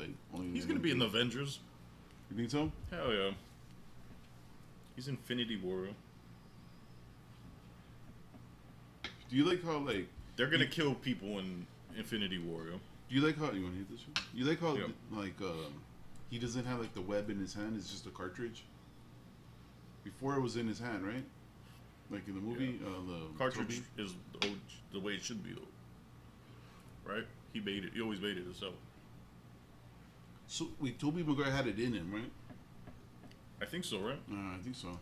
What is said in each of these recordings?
like only. He's gonna be in the Avengers. You think so? Hell yeah. He's Infinity Warrior. Do you like how like they're gonna kill people in Infinity Warrior? Do you like how you want to hit this one? You like how yeah. like he doesn't have like the web in his hand; it's just a cartridge. Before it was in his hand, right? Like in the movie, the cartridge is the way it should be, though. Right? He made it. He always made it himself. So wait, Tobey Maguire had it in him, right? I think so, right? I think so.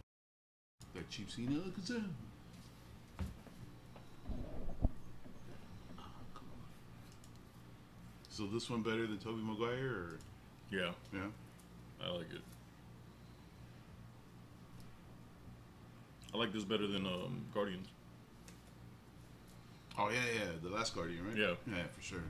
That cheap scene, Alakazam. So this one better than Tobey Maguire, or? Yeah. Yeah. I like it. I like this better than Guardians. Oh yeah, the last Guardian, right? Yeah. Yeah, for sure.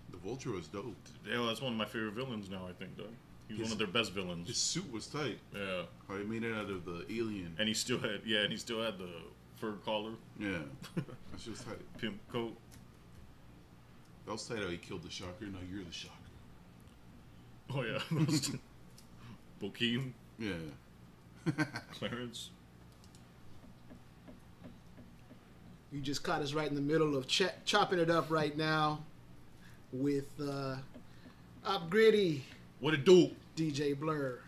The Vulture was dope. Yeah, that's one of my favorite villains now. I think, though. He's one of their best villains. His suit was tight. Yeah. How he made it out of the alien. And he still had the fur collar. Yeah. That's just tight. Pimp coat. That was tight how he killed the Shocker. Now you're the Shocker. Oh yeah. Bokeem. Yeah. Clarence. You just caught us right in the middle of chopping it up right now with Up Gritty. What it do? DJ Blur.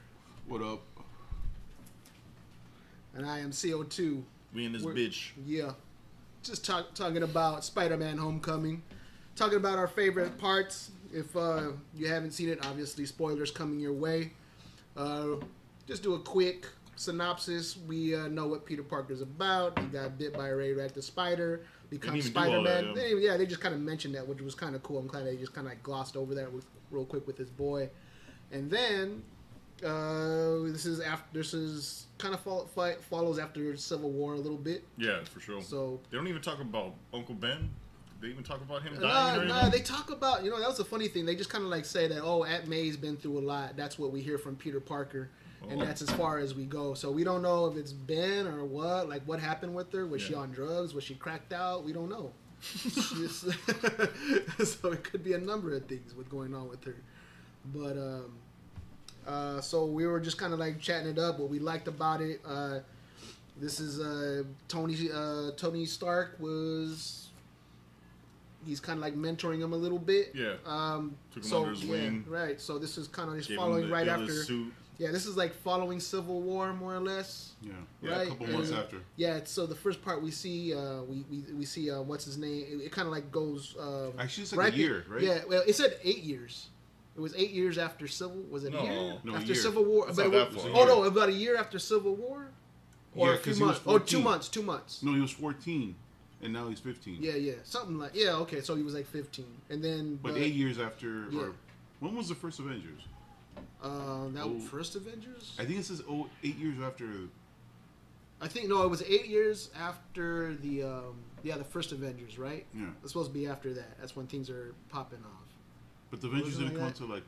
What up? And I am CO2. We in this bitch. Yeah. Just talking about Spider-Man Homecoming. Talking about our favorite parts. If you haven't seen it, obviously spoilers coming your way. Just do a quick synopsis. We know what Peter Parker's about. He got bit by a radioactive spider, becomes Spider-Man. They just kind of mentioned that, which was kind of cool. I'm glad they just kind of like glossed over that real quick with his boy. And then this is kind of follows after Civil War a little bit. Yeah, for sure. So they don't even talk about Uncle Ben. They even talk about him dying. No, they talk about, that was a funny thing. They just kind of like say that, Aunt May's been through a lot. That's what we hear from Peter Parker. And that's as far as we go. So we don't know if it's Ben or what. Like, what happened with her? Was she on drugs? Was she cracked out? We don't know. So it could be a number of things with going on with her. But so we were just kind of like chatting it up. What we liked about it. This is Tony Stark was. He's kind of like mentoring him a little bit. Yeah. Took him under his wing. Right. So this is kind of just following right after. Suit. Yeah, this is like following Civil War more or less. Yeah. Right? A couple months after. Yeah. So the first part we see, we see what's his name? It kind of like goes. Actually, it's like a year, right? Yeah. Well, it said 8 years. It was 8 years after Civil. Was it a year? No, after a year. Civil War. It's but not that far. No, about a year after Civil War. Or a few months. Oh, 2 months. 2 months. No, he was 14. And now he's 15. Yeah, something like okay. So he was like 15, and then. But 8 years after. Yeah. Or, when was the first Avengers? First Avengers. I think it says 8 years after. I think it was 8 years after the first Avengers, right? Yeah. It's supposed to be after that. That's when things are popping off. But the Avengers didn't come like until like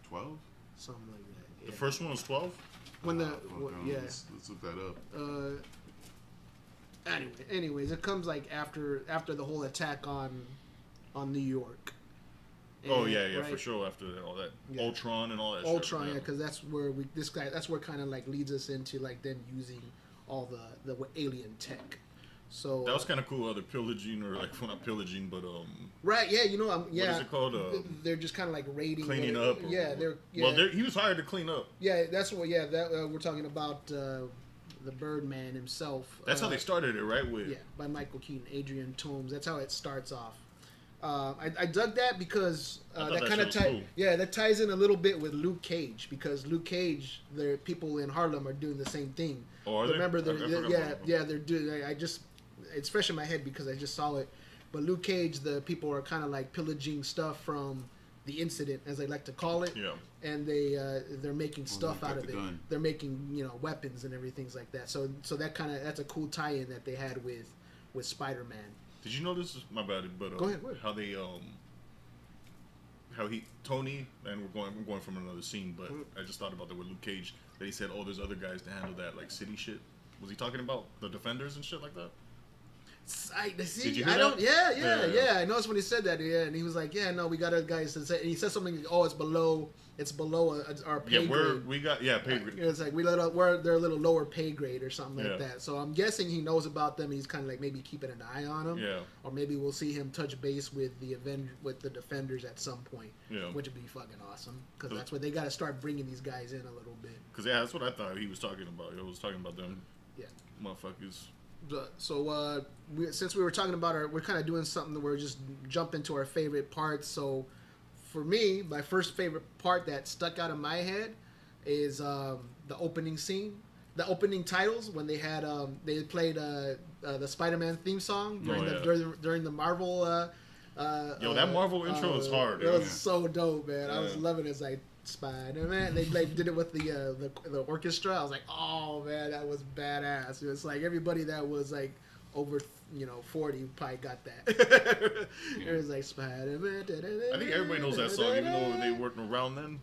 12. Something like that. Yeah. The first one was 12. When let's look that up. Anyways, it comes like after the whole attack on New York. And, right? For sure. After all that, Ultron and all that. Ultron, because that's where that's where kind of like leads us into like them using all the alien tech. So that was kind of cool. They're pillaging, or like not pillaging, but right, yeah, what is it called? They're just kind of like raiding, cleaning up. He was hired to clean up. Yeah, that's what. Yeah, that we're talking about. The Birdman himself. That's how they started it, right? By Michael Keaton, Adrian Toomes. That's how it starts off. I dug that because that kind of that ties in a little bit with Luke Cage, because Luke Cage, the people in Harlem are doing the same thing. Oh, are they? Remember, they're doing. It's fresh in my head because I just saw it. But Luke Cage, the people are kind of like pillaging stuff from the incident, as they like to call it. Yeah. And they're making stuff out of it. Gun. They're making weapons and everything like that. So that's a cool tie-in that they had with Spider-Man. Did you notice? My bad, but go ahead. How they Tony, and we're going from another scene, but I just thought about that with Luke Cage, that he said, there's other guys to handle that like city shit. Was he talking about the Defenders and shit like that? See, Did you hear I don't. that? Yeah. I noticed when he said that. Yeah, and he was like, "Yeah, no, we got a guy." And he said something. Like, oh, it's below our pay grade. We got pay grade. It's like they're a little lower pay grade or something like that. So I'm guessing he knows about them. He's kind of like maybe keeping an eye on them. Yeah. Or maybe we'll see him touch base with the Defenders at some point. Yeah. Which would be fucking awesome because that's what they got to start bringing these guys in a little bit. Because that's what I thought he was talking about. He was talking about them. Yeah. Motherfuckers. So since we were talking about we're kind of doing something that we're just jump into our favorite parts. So for me, my first favorite part that stuck out in my head is the opening scene, the opening titles when they had they played the Spider-Man theme song during the Marvel. That Marvel intro was hard. It was so dope, man. I was loving it. It's like Spider-Man. They did it with the orchestra. I was like, oh man, that was badass. It was like everybody that was like over 40 probably got that. It was like Spider-Man. I think everybody knows that song, even though they weren't around then.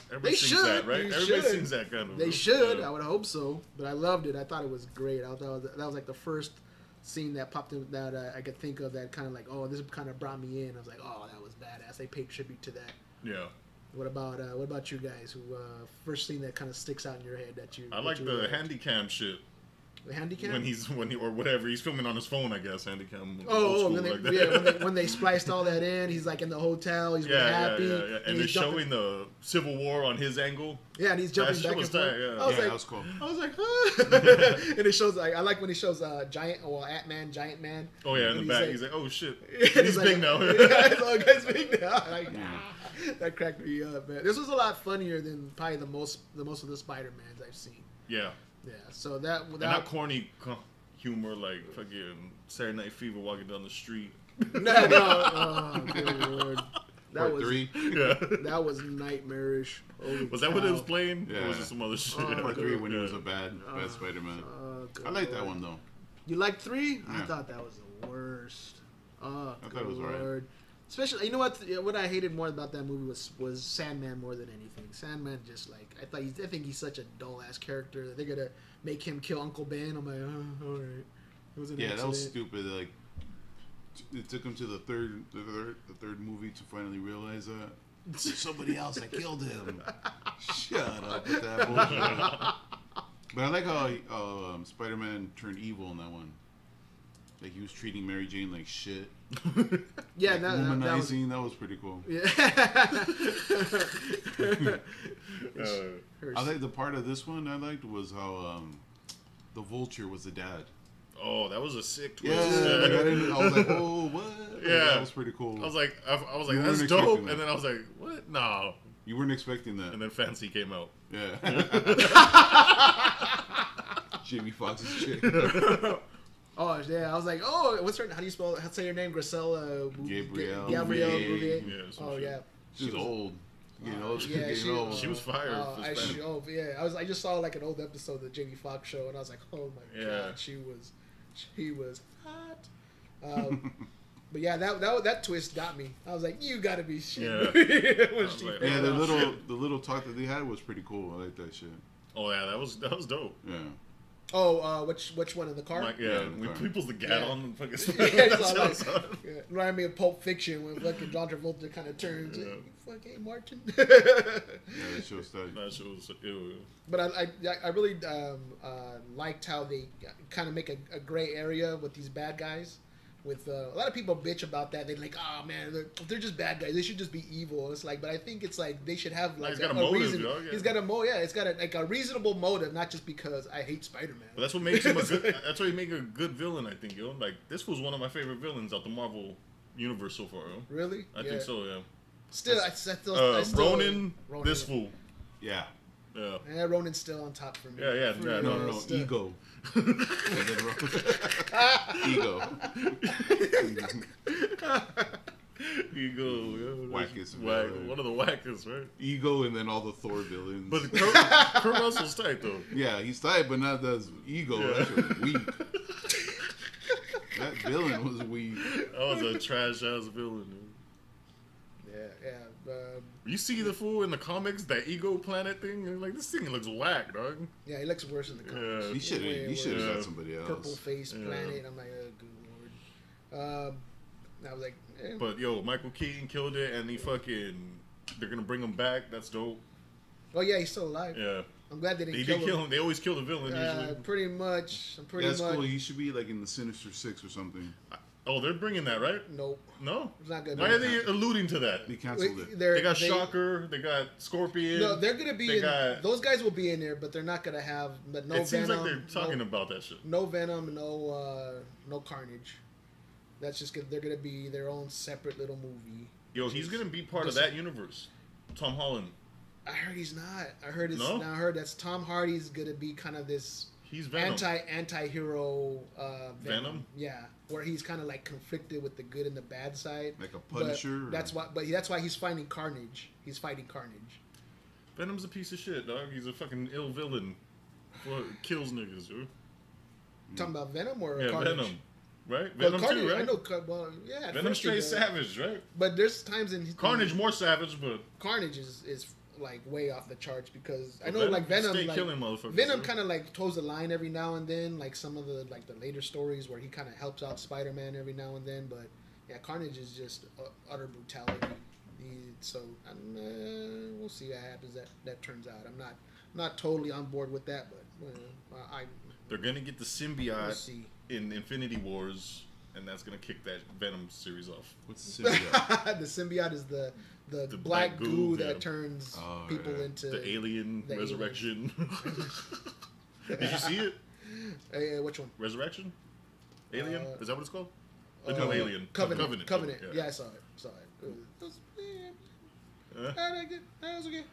Everybody They sings should. that, right? Everybody sings that kind of. They should. I would hope so. But I loved it. I thought it was great. I thought that was like the first scene that popped in that I could think of that kind of like, oh, this kind of brought me in. I was like, oh, that was badass. They paid tribute to that. Yeah. What about you guys? Who first scene that kind of sticks out in your head that you? I like the handycam shit. The handycam? When he or whatever, he's filming on his phone, I guess. Handycam. When they spliced all that in, he's like in the hotel, he's really happy. Yeah. And they're showing the Civil War on his angle. Yeah, and he's jumping back and forth. That was cool. I was like, huh? And it shows I like when he shows Giant Man. Oh yeah, in the back, he's like, oh shit, he's big now. He's big now. Like, that cracked me up, man. This was a lot funnier than probably the most of the Spider-Mans I've seen. Yeah. Yeah, so that and not corny humor like fucking Saturday Night Fever walking down the street. No, oh good lord. Part 3. Yeah. That was nightmarish. Was that what it was playing? Yeah. Or was it some other shit? Part 3 when it was a bad Spider-Man. I like that one though. You like 3? Yeah. I thought that was the worst. Oh, I thought it was alright. Especially, you know what I hated more about that movie was Sandman more than anything. Sandman just like I think he's such a dull ass character that they're gonna make him kill Uncle Ben. I'm like, oh, all right. It was an accident. That was stupid. Like it took him to the third movie to finally realize that there's somebody else that killed him. Shut up with that bullshit. But I like how Spider-Man turned evil in that one. Like he was treating Mary Jane like shit. Yeah, like womanizing. That was pretty cool. Yeah. I like the part of this one I liked was how the Vulture was the dad. Oh, that was a sick twist. Yeah, I was like, oh, what? Yeah, that was pretty cool. I was like, that's dope. And then I was like, what? No, you weren't expecting that. And then Fancy came out. Yeah. Jamie Foxx's chick. Oh yeah, I was like, oh, what's her? How do you spell? How say your name? Gracella Gabrielle Bouvier. Yeah, oh yeah, she was old. You know, she was fired. I just saw like an old episode of the Jamie Foxx show, and I was like, oh my god, she was hot. But yeah, that twist got me. I was like, you gotta be shit. Yeah, the little talk that they had was pretty cool. I like that shit. Oh yeah, that was dope. Yeah. Oh, which one in the car? When he pulls the gat on and fucking remind me of Pulp Fiction when fucking John Travolta kind of turns. Yeah. Fucking Martin. Yeah, that show was tight. That show was ew. But I really liked how they kind of make a gray area with these bad guys. With a lot of people bitch about that. They're like, oh man, they're just bad guys. They should just be evil. It's like, but I think it's like they should have like a motive, reason. Dog, yeah. He's got a motive. Yeah, it's got a reasonable motive, not just because I hate Spider-Man. But that's what makes him a good. That's why he make a good villain. I think, yo. Like this was one of my favorite villains out the Marvel universe so far, yo. Really? I think so. Yeah. Still, I still Ronan, this fool. Yeah. Yeah. And Ronan's still on top for me. Yeah. No. Ego. Ego. Ego. Yeah. Wackest. One of the wackest, right? Ego, and then all the Thor villains. But Kurt Russell's tight though. Yeah, he's tight, but not as Ego. Yeah. That shit was weak. That villain was weak. That was a trash ass villain. Dude. Yeah, Yeah. You see the fool in the comics, that ego planet thing, and like this thing looks whack, dog. Yeah, he looks worse in the comics. Yeah. He should have got somebody else. Purple face planet. I'm like, oh, good lord. I was like, But yo, Michael Keaton killed it, and they're gonna bring him back. That's dope. oh yeah, he's still alive. Yeah. I'm glad they didn't They kill did kill him. They always kill the villain usually. Pretty much. That's cool. He should be like in the Sinister Six or something. Oh, they're bringing that, right? Nope. No. It's not good. Why are they alluding to that? They canceled it. They got Shocker. They got Scorpion. No, they're gonna be. Those guys will be in there, but they're not gonna have. But no. It seems Venom, like they're talking about that shit. No Venom. No Carnage. That's just they're gonna be their own separate little movie. Yo, he's gonna be part of that universe. Tom Holland. I heard he's not. I heard it's. No? I heard that's Tom Hardy's gonna be kind of this. He's Venom. Anti-hero. Venom. Yeah, where he's kind of like conflicted with the good and the bad side. Like a Punisher. That's why. But that's why he's fighting Carnage. He's fighting Carnage. Venom's a piece of shit, dog. He's a fucking ill villain. Kills niggas, dude. Talking about Venom or Yeah, Carnage? Venom. Right? Well, Venom Carnage, too, right? I know. Well, yeah. at Venom first he straight does. savage, right? But there's times in Carnage more savage, but Carnage is like way off the charts because I know Venom like Venom stay like killing motherfuckers, Venom dude. kind of like toes the line every now and then, like some of the later stories where he kind of helps out Spider-Man every now and then. But yeah, Carnage is just utter brutality. So we'll see what happens. That turns out. I'm not totally on board with that, but they're gonna get the symbiote in Infinity Wars, and that's gonna kick that Venom series off. What's the symbiote? The symbiote is the black goo that yeah. turns people into the alien the resurrection. Did you see it? Which one? Resurrection? Alien? Is that what it's called? The new Covenant. Alien. Covenant. Yeah. Yeah, I saw it. It was that was okay.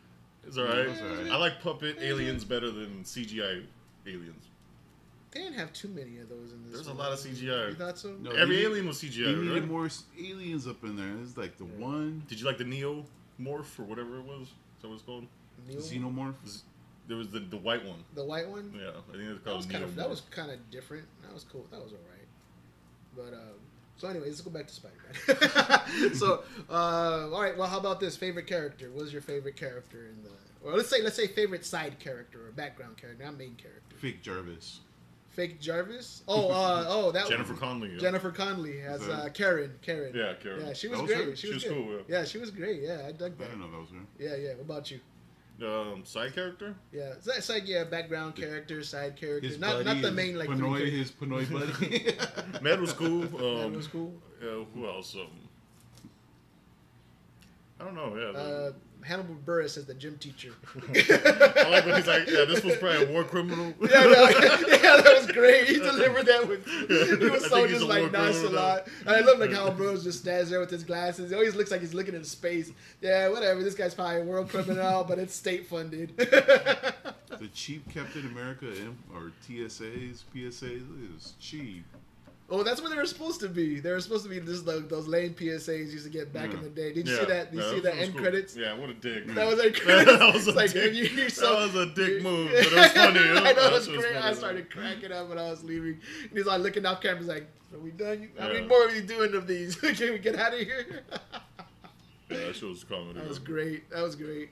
It's alright. alright. I like puppet aliens better than CGI aliens. They didn't have too many of those in this. There's a one. lot of CGI. You thought so? No, Every they alien was They CGI, needed right? more aliens up in there. It's like the one Did you like the Neo morph or whatever it was? Is that what it's called? Neo? xenomorph. There was the white one. The white one? Yeah, I think it's That was called kind Neo. of different. That was cool. That was alright. But so anyways, let's go back to Spider-Man. So all right. Well, how about this favorite character? What was your favorite character in the? Or let's say favorite side character or background character, not main character. Fake Jarvis. Fake Jarvis? Oh, that Jennifer Connelly. Yeah. Jennifer Connelly as that- Karen. Yeah, Karen. Yeah, she was That was great. her? She was was good. cool, Yeah, she was great. Yeah, I dug I that. didn't know that was her. Yeah. What about you? Side character? Yeah, it's like background character, side character, His not buddy, the main like Pinoy, three his Pinoy buddy. Med was cool. That was cool. Who else? I don't know. Yeah. Hannibal Buress as the gym teacher. I like when he's like, yeah, this was probably a war criminal. yeah, that was great. He delivered that with. He was I so think he's just a like war criminal nonchalant. And I love like how Buress just stands there with his glasses. He always looks like he's looking into space. Yeah, whatever. This guy's probably a world criminal, but it's state funded. The cheap Captain America or PSAs is cheap. Oh, that's what they were supposed to be. They were supposed to be just like those lame PSAs used to get back in the day. Did you see that? Did you see the end credits? Yeah, what a dick. That was like credits. That was a like, dick. you're That was a dick move, but it was funny. I know it was That great. funny. I started cracking up when I was leaving. And he's like looking off camera. He's like, "Are we done? How many Yeah. more are we doing of these? Can we get out of here?" Yeah, that shit was comedy. That was great. That was great.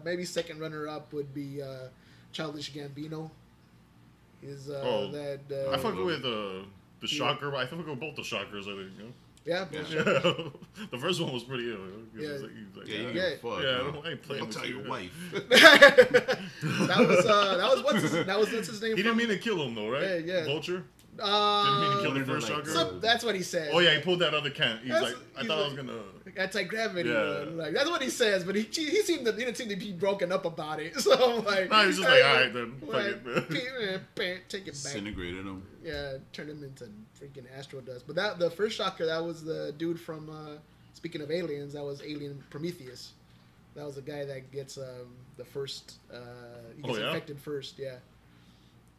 Maybe second runner up would be Childish Gambino. I fuck with the Shocker. I think we go both the Shockers. I think. You know? Yeah. The first one was pretty ill. Yeah. He was like, Yeah, you yeah, give a fuck. yeah, I ain't playing I'll with tell you. your wife. that was what's his name? He didn't mean to kill him though, right? Yeah. Vulture. Didn't mean to kill the Wanted to, first like, Shocker. That's what he says. Oh yeah, he pulled that other can. He's like, I he's thought I was like- gonna. Anti-gravity. Yeah. Like that's what he says, but he didn't seem to be broken up about it. So I'm like, No, he was just like, all right then, fuck it, man. Take it back. Disintegrated him. Yeah, turn him into freaking astro dust. But the first Shocker, that was the dude from. Speaking of aliens, that was Alien Prometheus. That was the guy that gets the first. He gets infected first. Yeah.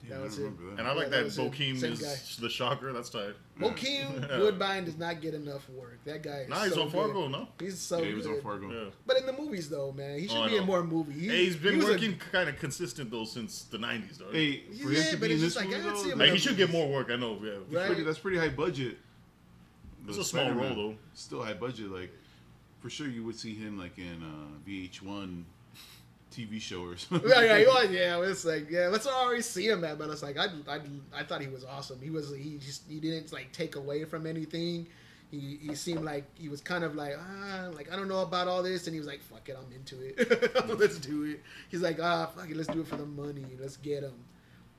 Yeah, That I was don't it. remember that. And I like that that was it. Bokeem Same is guy. the Shocker. That's tight. Bokeem Woodbine does not get enough work. That guy is Nah, he's so on Fargo, good. no? He's so Yeah, he was good. on Fargo. Yeah. But in the movies, though, man, he should Oh, I be in know. more movies. Hey, he's been he was working kind of consistent though since the '90s, though. Hey, for Yeah, him to but be in it's this just like, movie, I don't see though, him Like, he in should get more work. I know. Yeah. Right. that's pretty high budget. It's The a small Spider-Man, role, though. Still high budget. Like, for sure you would see him like in VH1 TV show or something. Yeah, it's like let's already see him at, but it's like I thought he was awesome. He didn't like take away from anything. He seemed like he was kind of like I don't know about all this, and he was like, fuck it, I'm into it. Let's do it. He's like, fuck it, let's do it for the money. Let's get him.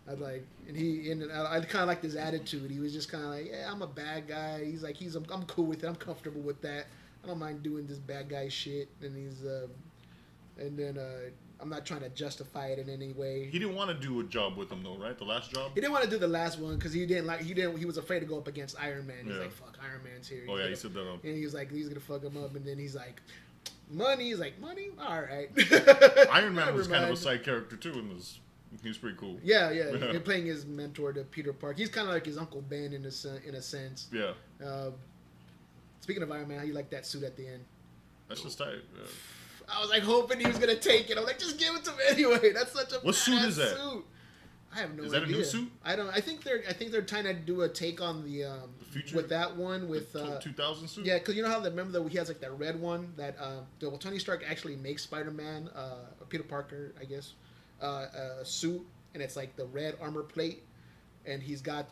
I kind of liked his attitude. He was just kind of like, yeah, I'm a bad guy. He's like, I'm cool with it. I'm comfortable with that. I don't mind doing this bad guy shit. And I'm not trying to justify it in any way. He didn't want to do a job with him though, right? The last job. He didn't want to do the last one because he was afraid to go up against Iron Man. He's like, fuck, Iron Man's here. He said that. And he was like, he's gonna fuck him up. And then he's like, money. He's like, money. All right. Iron Man was kind of a side character too, and he was pretty cool. Yeah. He's playing his mentor to Peter Parker. He's kind of like his Uncle Ben in a sense. Yeah. Speaking of Iron Man, how you like that suit at the end? That's just tight. Yeah. I was like hoping he was gonna take it. I'm like, just give it to me anyway. That's such a what suit is that? Suit. I have no idea. Is that a new suit? I don't. I think they're trying to do a take on the future with that one with 2000 suit. Yeah, because you know how remember that he has like that red one that Tony Stark actually makes Spider-Man, Peter Parker, I guess, a suit, and it's like the red armor plate, and he's got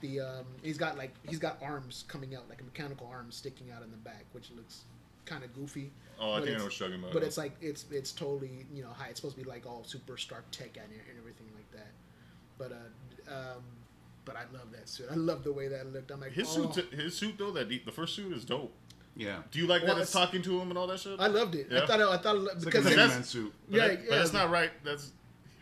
arms coming out, like mechanical arms sticking out in the back, which looks kind of goofy. Oh, I think I know what you're talking about. But it's like it's totally high. It's supposed to be like all super Stark tech and everything like that. But I love that suit. I love the way that looked. I'm like his suit though. The first suit is dope. Yeah. Do you like that it's talking to him and all that shit? I loved it. Yeah. I thought it's because like a Sandman suit. But that's not right.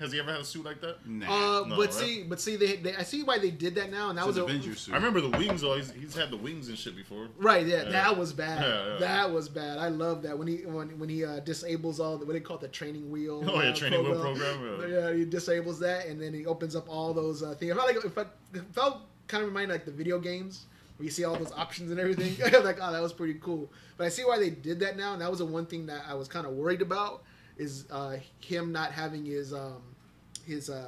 Has he ever had a suit like that? Nah. No, but see, they I see why they did that now, and that was an Avengers suit. I remember the wings though. He's had the wings and shit before. Right, that was bad. Yeah. That was bad. I love that when he disables all what they call the training wheel. Training wheel program. Yeah, he disables that, and then he opens up all those things. It felt kind of reminded like the video games where you see all those options and everything. Like, oh, that was pretty cool. But I see why they did that now, and that was the one thing that I was kind of worried about is him not having his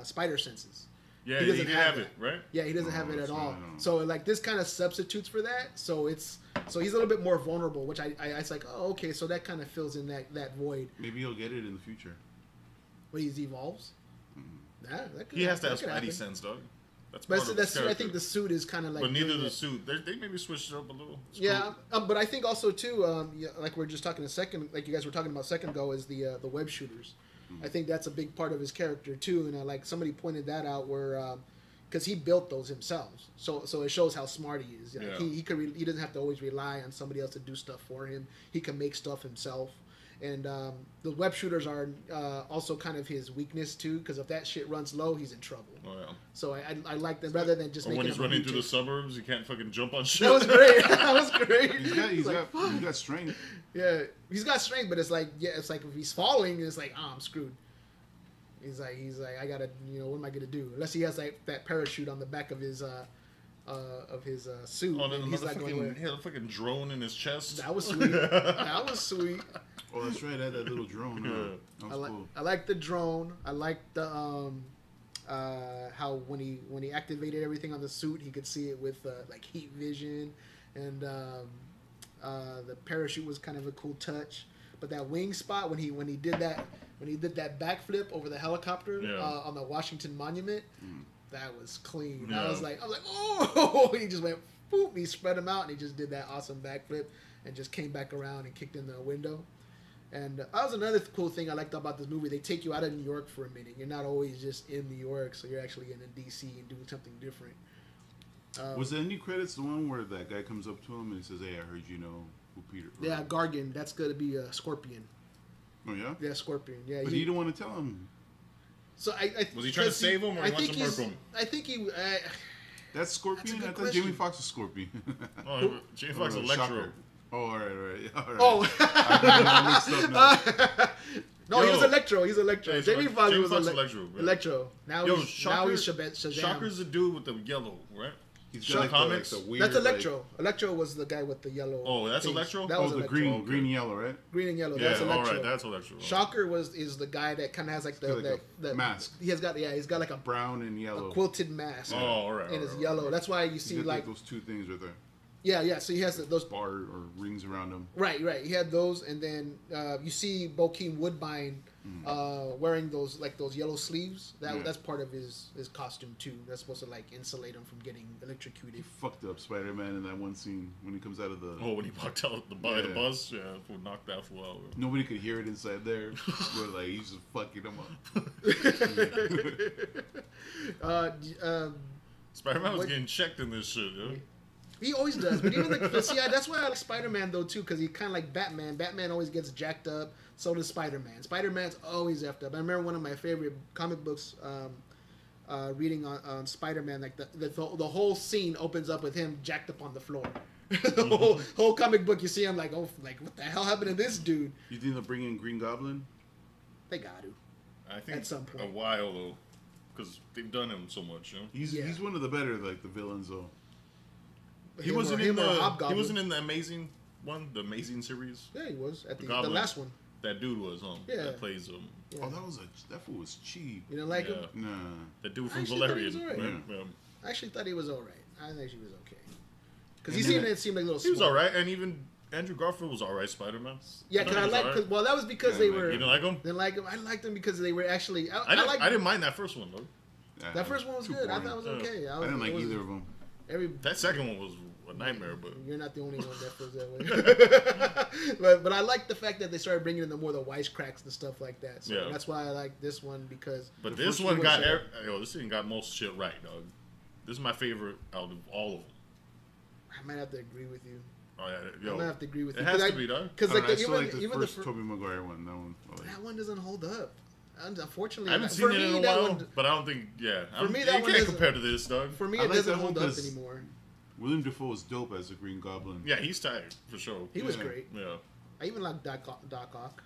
spider senses. Yeah, he doesn't have it, right? Yeah, he doesn't have it at all. So like this kind of substitutes for that. So he's a little bit more vulnerable, which I was like, oh, okay, so that kind of fills in that void. Maybe he'll get it in the future. When he evolves. Mm-hmm. He has to have Spidey sense, dog. I think the suit is kind of like. But neither the suit. They maybe switched it up a little. It's yeah, cool. But I think also too, like we were just talking like you guys were talking about a second ago, is the web shooters. I think that's a big part of his character too, and like somebody pointed that out where, because he built those himself, so it shows how smart he is. He doesn't have to always rely on somebody else to do stuff for him. He can make stuff himself, and the web shooters are also kind of his weakness too, because if that shit runs low, he's in trouble. Oh yeah. So I like them rather than just. Or when he's running through the suburbs, he can't fucking jump on shit. That was great. That was great. He's got strength. Yeah, he's got strength, but it's like if he's falling, it's like I'm screwed. He's like I gotta what am I gonna do? Unless he has like that parachute on the back of his suit. Oh, and he's he had a fucking drone in his chest. That was sweet. That was sweet. Oh, that's right. I had that little drone. That was cool. I like the drone. I like the how when he activated everything on the suit, he could see it with like heat vision, and the parachute was kind of a cool touch. But that wing spot when he did that backflip over the helicopter on the Washington Monument, that was clean. Yeah. I was like, oh! He just went, boop! He spread him out, and he just did that awesome backflip, and just came back around and kicked in the window. And that was another cool thing I liked about this movie. They take you out of New York for a minute. You're not always just in New York, so you're actually in DC and doing something different. Was the end credits the one where that guy comes up to him and he says, "Hey, I heard you know who Peter?" Yeah, Gargan. That's gonna be a Scorpion. Oh yeah. Yeah, Scorpion. Yeah, but he didn't want to tell him. So was he trying to save him, or he wants to murder him? I think he. That's Scorpion. I thought Jamie Foxx was Scorpion. Oh, Jamie Foxx is Electro. Oh, all right. Oh. No, he was Electro. He's Electro. Yeah, Jamie Foxx was Electro. Electro. Now he's Shazam. Shocker's the dude with the yellow, right? He's got comics. Like weird, that's Electro. Electro was the guy with the yellow. Oh, that's things. Electro. That was the Electro. green and yellow, right? Green and yellow. Yeah, that's Electro. all right, that's Electro. Shocker is the guy that kind of has like the mask. He's got like a brown and yellow, a quilted mask. Oh, all right. And it's yellow. That's why you see like those two things right there. Yeah. So he has those. bar or rings around him. Right. He had those, and then you see Bokeem Woodbine wearing those yellow sleeves. That's part of his costume too. That's supposed to like insulate him from getting electrocuted. He fucked up Spider-Man in that one scene when he comes out of the. Oh, when he walked out the bus, fool knocked that fool out. Nobody could hear it inside there, but like he's just fucking him up. Spider-Man was getting checked in this shit, yo. He always does, but even that's why I like Spider-Man though too, because he kind of like Batman. Batman always gets jacked up. So does Spider-Man. Spider-Man's always effed up. I remember one of my favorite comic books reading on Spider-Man. Like the whole scene opens up with him jacked up on the floor. the whole comic book, you see him like, what the hell happened to this dude? You think they'll bring in Green Goblin? They got to. I think at some point. A while though, because they've done him so much. You know? He's one of the better like the villains though. He wasn't in the Amazing one, the Amazing series. Yeah, he was at the last one. That dude was Yeah. That plays Yeah. Oh, that fool was cheap. You didn't like him? Nah. That dude from Actually, Valerian. I actually thought he was alright. I think he was okay. Because he seemed like a little. He was alright, and even Andrew Garfield was alright. Spider-Man. Yeah, because that was because they were. You didn't like him? Didn't like him. I liked them because they were actually. I didn't mind that first one though. That first one was good. Boring. I thought it was okay. I didn't like either of them. That second one was a nightmare, but you're not the only one that feels that way. but I like the fact that they started bringing in the wisecracks and stuff like that. So that's why I like this one because. But this one got this thing got most shit right, dog. This is my favorite out of all of them. I might have to agree with you. Oh yeah, I might have to agree with you. It has to be, dog. Because I still like the first Tobey Maguire one. That one doesn't hold up. Unfortunately, I haven't seen it in a while, but I don't think. Yeah, for me that one can't compare to this, dog. For me, it doesn't hold up anymore. William Dafoe was dope as the Green Goblin. Yeah, he's tight for sure. He was great. Yeah, I even like Doc Ock.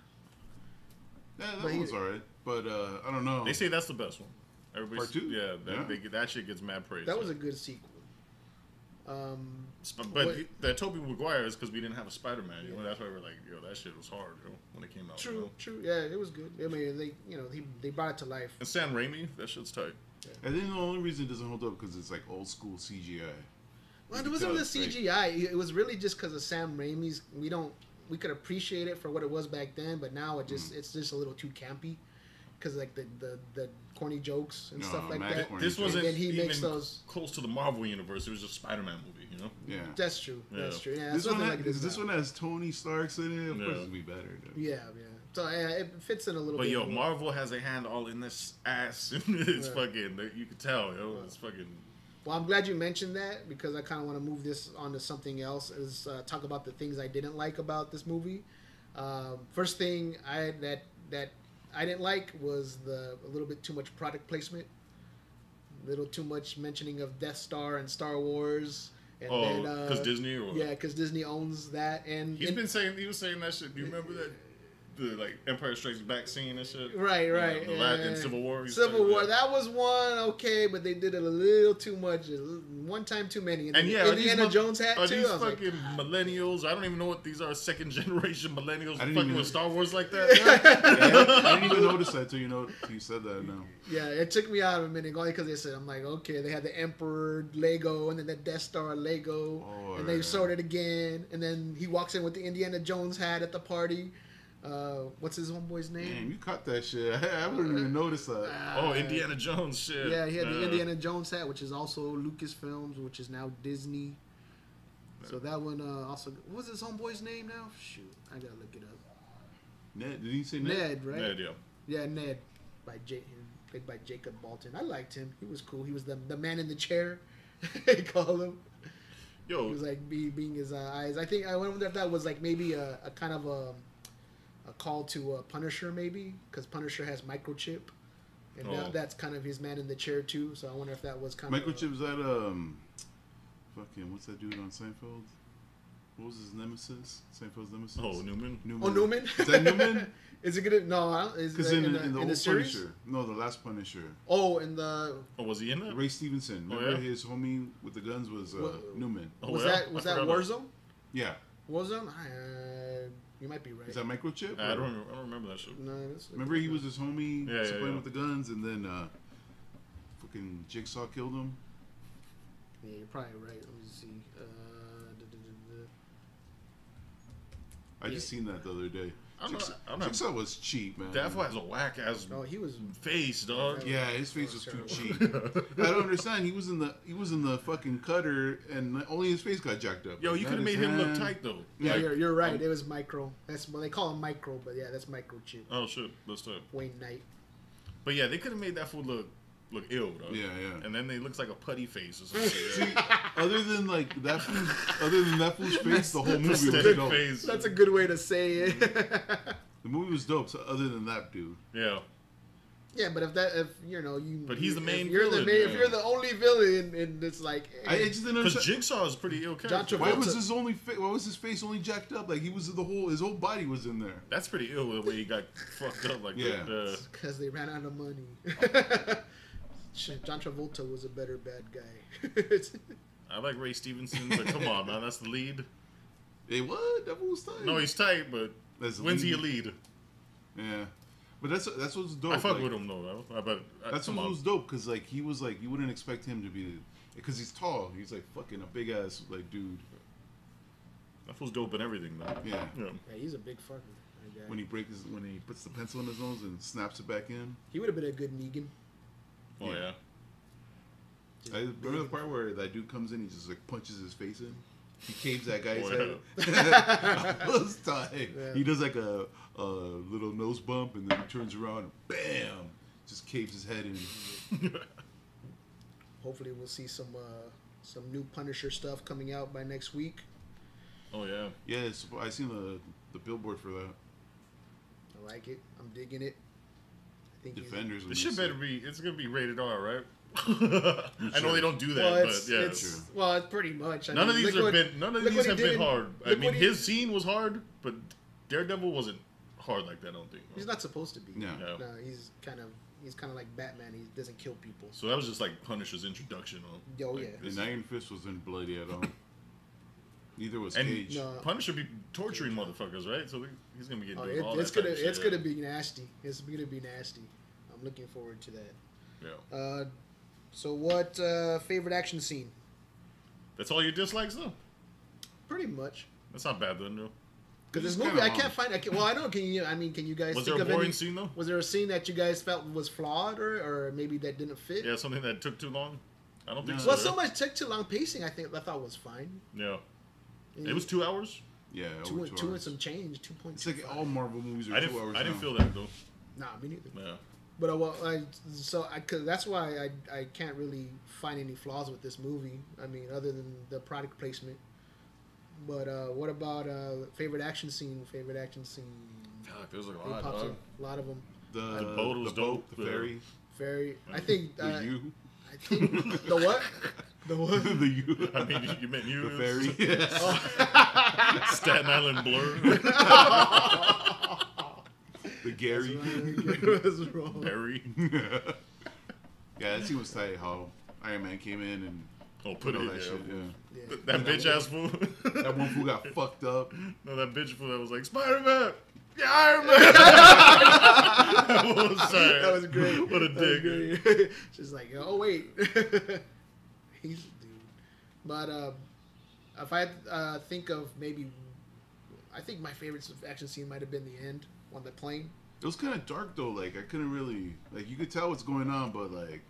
Yeah, that one was alright, but I don't know. They say that's the best one. Part 2? Yeah, that shit gets mad praise. That was a good sequel. But that Tobey Maguire is because we didn't have a Spider-Man. You know, that's why we're like, that shit was hard, when it came out. True. Yeah, it was good. I mean, they brought it to life. And Sam Raimi, that shit's tight. Yeah. And then the only reason it doesn't hold up because it's like old school CGI. Well, it wasn't the CGI. It was really just because of Sam Raimi's. We could appreciate it for what it was back then, but now it's just a little too campy. Because like the corny jokes and stuff like that. This wasn't even those close to the Marvel universe. It was just Spider-Man movie, you know. Yeah, that's true. Yeah. That's true. Yeah, this one has Tony Stark's in it. Of course, it'll be better. Dude. Yeah. So it fits in a little bit. But Marvel has a hand all in this ass. It's fucking. You can tell, it's fucking. Well, I'm glad you mentioned that because I kind of want to move this on to something else. Is talk about the things I didn't like about this movie. First thing that I didn't like was a little bit too much product placement, a little too much mentioning of Death Star and Star Wars. And because Disney? Or yeah, because Disney owns that. And he was saying that shit. Do you remember that? The like Empire Strikes Back scene and shit. Right. In Civil War. Civil War, that was one okay, but they did it a little too much, one time too many. And Indiana Jones hat are too. These fucking millennials. I don't even know what these are. Second generation millennials fucking with Star Wars like that. I didn't even notice that till you said that. No. Yeah, it took me out of a minute only because they said I'm like okay, they had the Emperor Lego and then the Death Star Lego, and they sold it again, and then he walks in with the Indiana Jones hat at the party. What's his homeboy's name? Damn, you cut that shit. I wouldn't even notice that. Indiana Jones shit. Yeah, he had the Indiana Jones hat, which is also Lucasfilms, which is now Disney. So that one also. What's his homeboy's name now? Shoot, I gotta look it up. Ned? Did he say Ned? Ned, right? Ned, yeah. Yeah, Ned, played by Jacob Bolton. I liked him. He was cool. He was the man in the chair. They call him. Yo, he was like being his eyes. I wonder if that was like maybe a kind of a call to Punisher, maybe, because Punisher has microchip, and that's kind of his man in the chair too. So I wonder if that was kind microchip. Is that fucking what's that dude on Seinfeld? What was his nemesis? Seinfeld's nemesis. Oh, Newman. Oh, Newman. Is that Newman? Is it gonna? No, because in the old series? Punisher. No, the last Punisher. Oh, in the. Oh, was he in that? Ray Stevenson. Remember his homie with the guns was Newman. Was that Warzone? Yeah. Warzone. You might be right. Is that microchip? I don't remember that shit. No, remember he was his homie playing with the guns, and then fucking Jigsaw killed him. Yeah, you're probably right. Let me see. I just seen that the other day. I'm not. Jigsaw was cheap, man. Daredevil has a whack ass. Oh, he was face, dog. Yeah, his face was too cheap. I don't understand. He was in the fucking cutter, and only his face got jacked up. Yo, you could have made him look tight though. Yeah, you're right. It was micro. That's well, they call him micro, but yeah, that's microchip. Oh shit, that's tough. Wayne Knight. But yeah, they could have made that fool look ill, though. Yeah, yeah. And then they looks like a putty face or something. See, other than that fool's face, the whole movie was Aesthetic dope. face. That's a good way to say it. The movie was dope. So other than that dude, Yeah. Yeah, but if you know you. But he's the main If you're villain, if yeah. you're the only villain, and it's like. I just didn't Because understand. Jigsaw is pretty ill character. John Why Travolta- was his face only jacked up? Like he was his whole body was in there. That's pretty ill the way he got fucked up like Yeah. that. Because they ran out of money. John Travolta was a better bad guy. I like Ray Stevenson, but come on, man, that's the lead. Hey, what? That was tight. No, he's tight, but That's the when's he a lead. lead? Yeah, but that's what's dope. I fuck like, with him though. That's come what on. was dope because like he was like you wouldn't expect him to be because he's tall. He's like fucking a big ass like dude. That fool's dope and everything though. Yeah. Yeah, he's a big fucker. that guy. When he puts the pencil in his nose and snaps it back in. He would have been a good Negan. Oh yeah. Just I remember the big. part where that dude comes in, he just like punches his face in. He caves that guy's Oh, head. That was tight. Yeah. He does like a little nose bump and then he turns around and bam, just caves his head in. Hopefully, we'll see some new Punisher stuff coming out by next week. Oh yeah. Yeah, I seen the billboard for that. I like it. I'm digging it. I think he's- Defenders. This shit better be. It's gonna be rated R, right? I know they don't do that, Well, but yeah. it's pretty much. None of these have been hard. I look mean, what he- his scene was hard, but Daredevil wasn't hard like that. I don't think. He's not supposed to be. No. No, he's kind of like Batman. He doesn't kill people. So that was just like Punisher's introduction. Oh like, yeah. And Iron Fist wasn't bloody at all. Neither was And Cage. No. Punisher be torturing motherfuckers, right? So he's gonna be getting Oh, doing all it's that gonna type of it's shit, gonna be nasty. It's gonna be nasty. I'm looking forward to that. Yeah. So what favorite action scene? That's all your dislikes, though. Pretty much. That's not bad, though. No. Because It's this movie, kinda I can't find. Well, I know. Can you guys Was think there a of boring any? scene though? Was there a scene that you guys felt was flawed or maybe that didn't fit? Yeah, something that took too long. I don't think No. so. Well, yeah. so much took too long pacing. I thought was fine. Yeah. It was 2 hours. Yeah, two, over 2 two and hours. some change. 2.25. It's like all Marvel movies are I 2 didn't. hours I didn't now. feel that though. Nah, me neither. Yeah. But cause that's why I can't really find any flaws with this movie. I mean, other than the product placement. But what about favorite action scene? Fuck, there's like a It lot. pops Dog. up. A lot of them. The boat was dope. The ferry. Very. I think. The U. I think the what? The what? The U. I mean, you meant you. The ferry. Staten Island Blur. The Gary. What's wrong? Barry. Yeah, that scene was tight. How Iron Man came in and Oh, put all it. that Yeah. shit. Yeah. Yeah. That bitch ass fool. That one fool got fucked up. No, that bitch fool that was like Spider-Man. Yeah, Iron Man. That was sad. That was great. What a That was dick. great. She's like, oh wait, he's a dude. But if I think of maybe, I think my favorite action scene might have been the end on the plane. It was kind of dark though. Like I couldn't really like you could tell what's going on, but like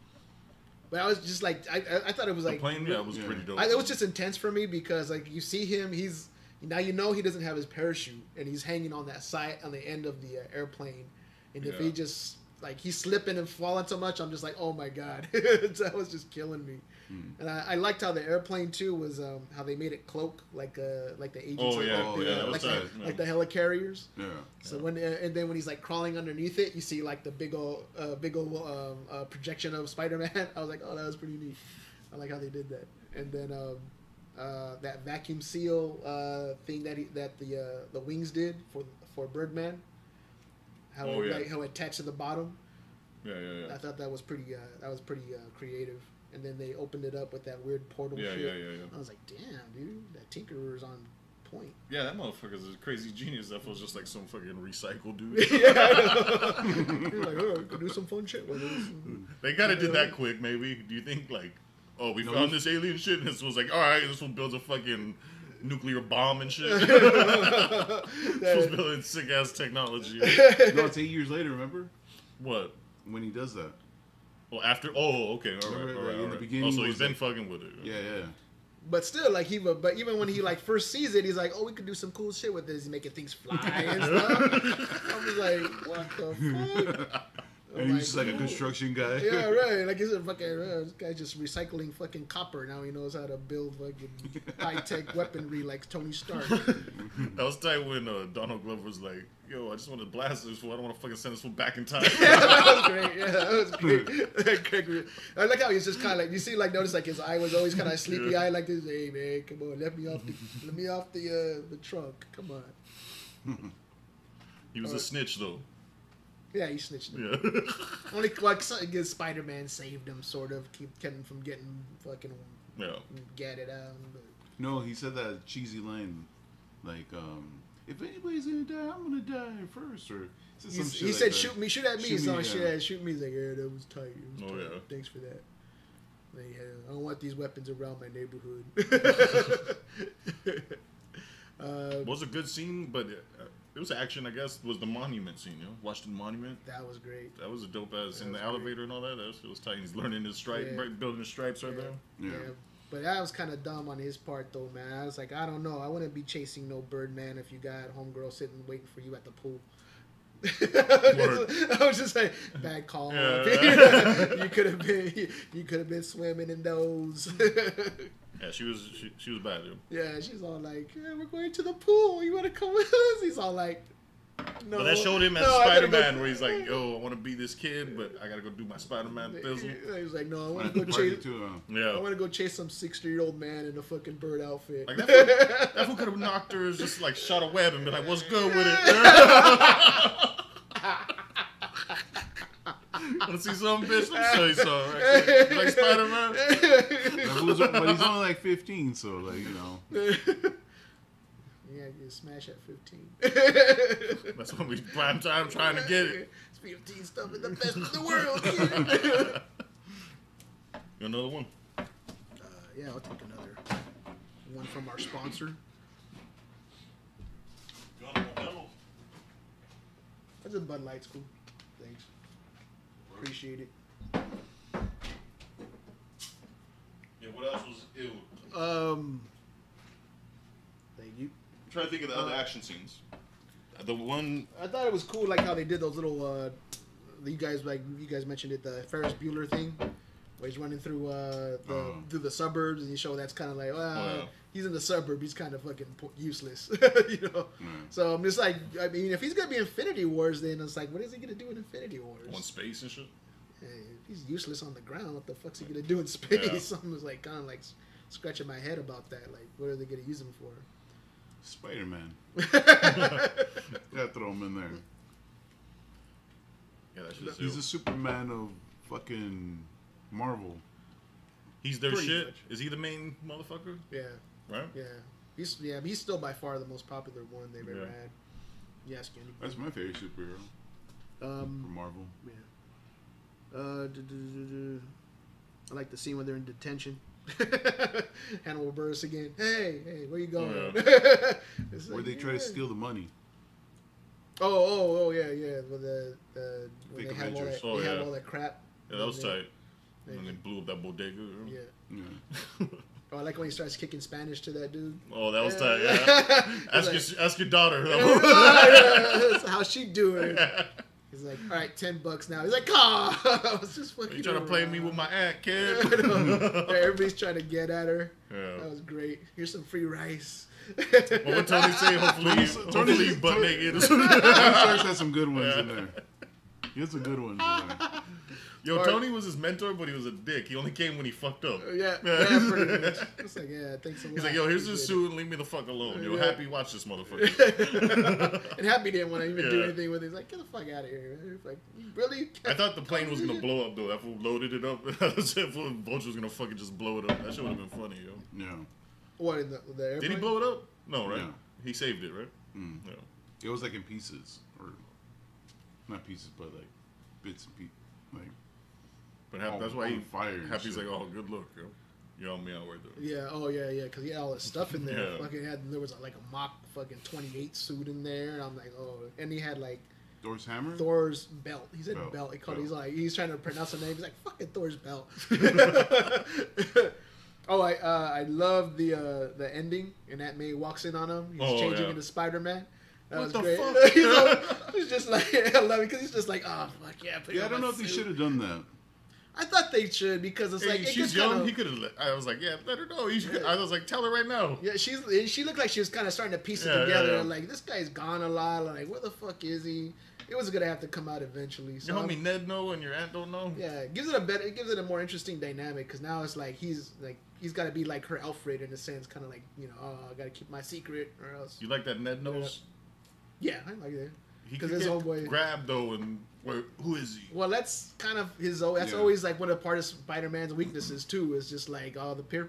But I was just like, I thought it was The like, plane, yeah, was Yeah. pretty dope. it was just intense for me because like you see him, he's now you know he doesn't have his parachute and he's hanging on that side on the end of the airplane, and if Yeah. he just like he's slipping and falling so much, I'm just like, oh my god, that was just killing me. And I liked how the airplane too was how they made it cloak like the agents, Oh, like, yeah. Oh, the, yeah, that like, was the, tight, yeah. like the helicarriers. yeah. So when and then when he's like crawling underneath it, you see like the big old projection of Spider-Man. I was like, oh, that was pretty neat. I like how they did that. And then that vacuum seal thing that the wings did for Birdman. How Oh, it, yeah. like, how it attached to the bottom. Yeah. I thought that was pretty creative. And then they opened it up with that weird portal Yeah, shit. yeah. I was like, damn, dude, that Tinkerer's on point. Yeah, that motherfucker's a crazy genius. That was just like some fucking recycled dude. Yeah. You're like, oh, we could do some fun shit with this. They kind of did that quick, maybe. Do you think, like, oh, we No, found this alien shit, and this was like, all right, this one builds a fucking nuclear bomb and shit. Was building sick ass technology. No, it's 8 years later. Remember? What? When he does that. Well, after. Oh, okay. All right. Remember, All right. in the beginning, Oh, so he he's was been fucking with it. Yeah. But still, like but even when he like first sees it, he's like, "Oh, we could do some cool shit with this. He's making things fly and stuff." I was like, "What the fuck?" And he's just like a construction guy. Yeah, right. Like he's a fucking this guy's just recycling fucking copper. Now he knows how to build fucking high tech weaponry like Tony Stark. That was tight when Donald Glover was like, "Yo, I just want to blast this fool. I don't want to fucking send this fool back in time." Yeah, that was great. Yeah, that was great. I like how he's just kind of like, you see, like, notice like his eye was always kind of sleepy eye, like this. Hey man, come on, let me off the trunk. Come on. He was a snitch though. Yeah, he snitched him. Yeah. Only like Spider-Man saved him, sort of, kept him from getting fucking gatted out. But. No, he said that cheesy line, like, if anybody's gonna die, I'm gonna die first, or he said, "Shoot me, shoot at me." Shoot me. Shoot me. He's like, "Yeah, that was tight. It was tight. Yeah. Thanks for that." Like, I don't want these weapons around my neighborhood. It was a good scene, but it was action, I guess. Was the monument scene, you know? Watched the monument. That was great. That was a dope ass in the elevator and all that. That was tight. He's learning his stripe, building his stripes right there. Yeah. But that was kind of dumb on his part, though, man. I was like, I don't know. I wouldn't be chasing no Birdman if you got homegirl sitting waiting for you at the pool. I was just like, bad call. Yeah. you could have been swimming in those. Yeah, she was bad, dude. Yeah, she's all like, "Yeah, we're going to the pool. You want to come with us?" He's all like, "No." But that showed him as Spider-Man, where he's like, "Yo, I want to be this kid, but I gotta go do my Spider-Man thizzle." He's like, "No, I want to go chase. I want to go chase some 60-year-old man in a fucking bird outfit." Like that fool could have knocked her, just like shot a web and been like, "What's good with it?" Want to see something, bitch? Let me show you something. Right? Like Spider-Man. But he's only like 15, so like, you know. Yeah, you smash at 15. That's when we prime time trying to get it. It's 15 stuff in the best of the world, kid. You another one? Yeah, I'll take another one from our sponsor. That's a Bud Light's cool. Thanks. Appreciate it. Yeah, what else was ew? Thank you. I'm trying to think of the other action scenes. The one I thought it was cool, like how they did those little. You guys mentioned it, the Ferris Bueller thing, where he's running through through the suburbs, and you show that's kind of like, he's in the suburb, he's kind of fucking useless, you know. So I'm just like, I mean, if he's gonna be Infinity Wars, then it's like, what is he gonna do in Infinity Wars? on space and shit. If he's useless on the ground, what the fuck's he gonna do in space? I'm just like kind of like scratching my head about that. Like, what are they gonna use him for? Spider-Man. Yeah, throw him in there. Yeah, that's just He's the Superman of fucking Marvel. He's their Pretty shit. much. Is he the main motherfucker? Yeah, Right? yeah. He's still by far the most popular one they've ever had. Yes, Kenny. That's my favorite superhero. From Marvel. Yeah. I like the scene when they're in detention. Hannibal Buress again. Hey, where you going? Where like, they try to steal the money. Oh, yeah. Well, when Fake they have Avengers. have all that crap. Yeah, that was tight. When they blew up that bodega. Yeah. Oh, I like when he starts kicking Spanish to that dude. Oh, that was tight. Yeah. ask your daughter. How's she doing? He's like, all right, $10 now. He's like, I was just fucking. You trying to play me with my aunt, kid? Everybody's trying to get at her. Yeah. That was great. Here's some free rice. What would Tony say? Hopefully you butt naked. Tony Stark has some good ones in there. He has some good ones in there. Yo, Tony was his mentor, but he was a dick. He only came when he fucked up. Yeah, pretty much. It's like, thanks a lot. He's like, yo, here's this suit and leave me the fuck alone. Yo, Happy, watch this motherfucker. And Happy didn't want to even do anything with it. He's like, get the fuck out of here. He's like, really? I thought the plane was going to blow up, though. That fool loaded it up. That fool Vulture was going to fucking just blow it up. That shit would have been funny, yo. Yeah. What, in the airplane? Did he blow it up? No, right? Yeah. He saved it, right? Yeah. It was like in pieces. Or, not pieces, but like bits and pieces. Like, but that's why fire Happy's shit. like, oh, good look, yo. Yo, me out right there. Yeah, oh yeah, because he had all this stuff in there. Yeah. Fucking there was like a mock fucking 28 suit in there, and I'm like, oh, and he had like Thor's hammer. Thor's belt. He said Belt. belt. He called. Belt. He's like he's trying to pronounce the name. He's like fucking Thor's belt. Oh, I love the ending, and Aunt May walks in on him. He's changing into Spider-Man. That was the great. fuck? He's just like, I love it because he's just like, oh fuck yeah. Yeah, I don't know if they should have done that. I thought they should because it's like she's young. He could have. I was like, yeah, let her know. I was like, tell her right now. Yeah, she looked like she was kind of starting to piece it together. Like this guy's gone a lot. Like where the fuck is he? It was gonna have to come out eventually. So your homie Ned know and your aunt don't know. Yeah, it gives it a more interesting dynamic because now it's like he's got to be like her Alfred in a sense, kind of like oh I gotta keep my secret or else. You like that Ned knows? Yeah, I like that. Because his homeboy grabbed though, and who is he? Well, that's kind of his. That's always like one of the part of Spider-Man's weaknesses too. Is just like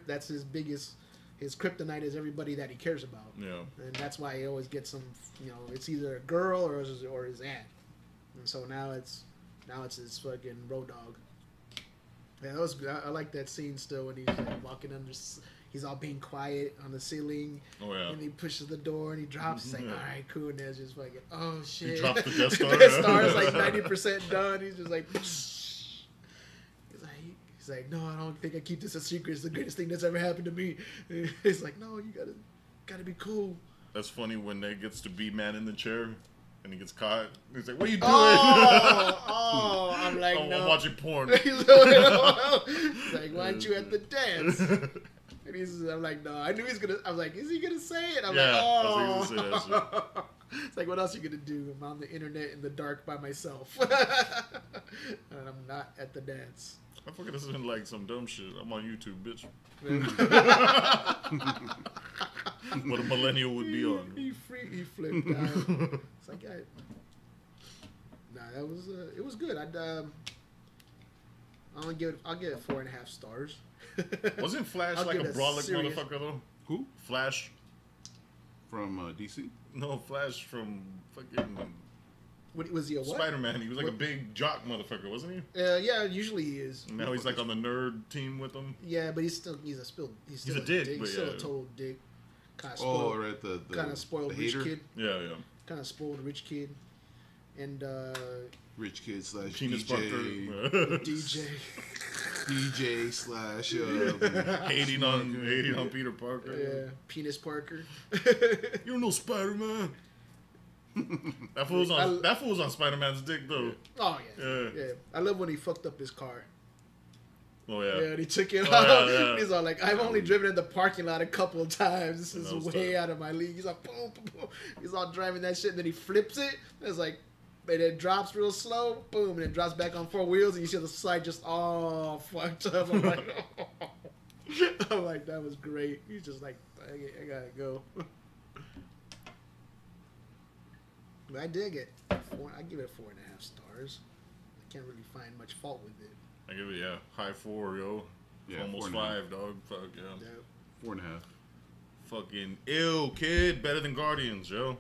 that's his biggest. His kryptonite is everybody that he cares about. Yeah, and that's why he always gets some. It's either a girl or his aunt. And so now it's his fucking road dog. Yeah, that was. I like that scene still when he's like walking under. He's all being quiet on the ceiling. Oh, yeah. And he pushes the door and he drops. He's like, all right, cool. And there's just fucking, oh, shit. He drops the Death Star. The Death Star is like 90% done. He's just like, he's like, no, I don't think I keep this a secret. It's the greatest thing that's ever happened to me. He's like, no, you gotta be cool. That's funny when they gets to be man in the chair. And he gets caught. He's like, what are you doing? I'm like, no. I'm watching porn. He's like, why aren't you at the dance? And I'm like, no. I knew he's gonna. I was like, is he gonna say it? I'm like, oh. Say that shit. It's like, what else are you gonna do? I'm on the internet in the dark by myself, and I'm not at the dance. I fucking this isn't like some dumb shit. I'm on YouTube, bitch. What a millennial would be on. He flipped out. It's like, that was it was good. I'll give it 4.5 stars. Wasn't Flash like a brolic motherfucker though? Who? Flash from DC? No, Flash from fucking. What was he? A what? Spider-Man. He was like a big jock motherfucker, wasn't he? Yeah, usually he is. And now he's like on the nerd team with them. Yeah, but he's a dick. He's still a total dick. Kind of spoiled. Right, the kind of spoiled rich hater? kid. Yeah. Kind of spoiled rich kid, and rich kid slash Penis DJ. DJ slash hating on Peter Parker. Yeah, Penis Parker. You don't know Spider-Man. That fool's on Spider-Man's dick though. Oh yeah. I love when he fucked up his car. Oh yeah. Yeah, and he took it out. Yeah. He's all like, I've only driven in the parking lot a couple of times. This is way out of my league. He's like, boom, boom, boom. He's all driving that shit, and then he flips it. It's like, and it drops real slow, boom, and it drops back on 4 wheels, and you see the side just all fucked up. I'm like, I'm like, that was great. He's just like, I gotta go. But I dig it. I give it 4.5 stars. I can't really find much fault with it. I give it high 4, yo. Yeah, almost 5, dog. Fuck yeah. 4.5. Fucking ill, kid. Better than Guardians, yo.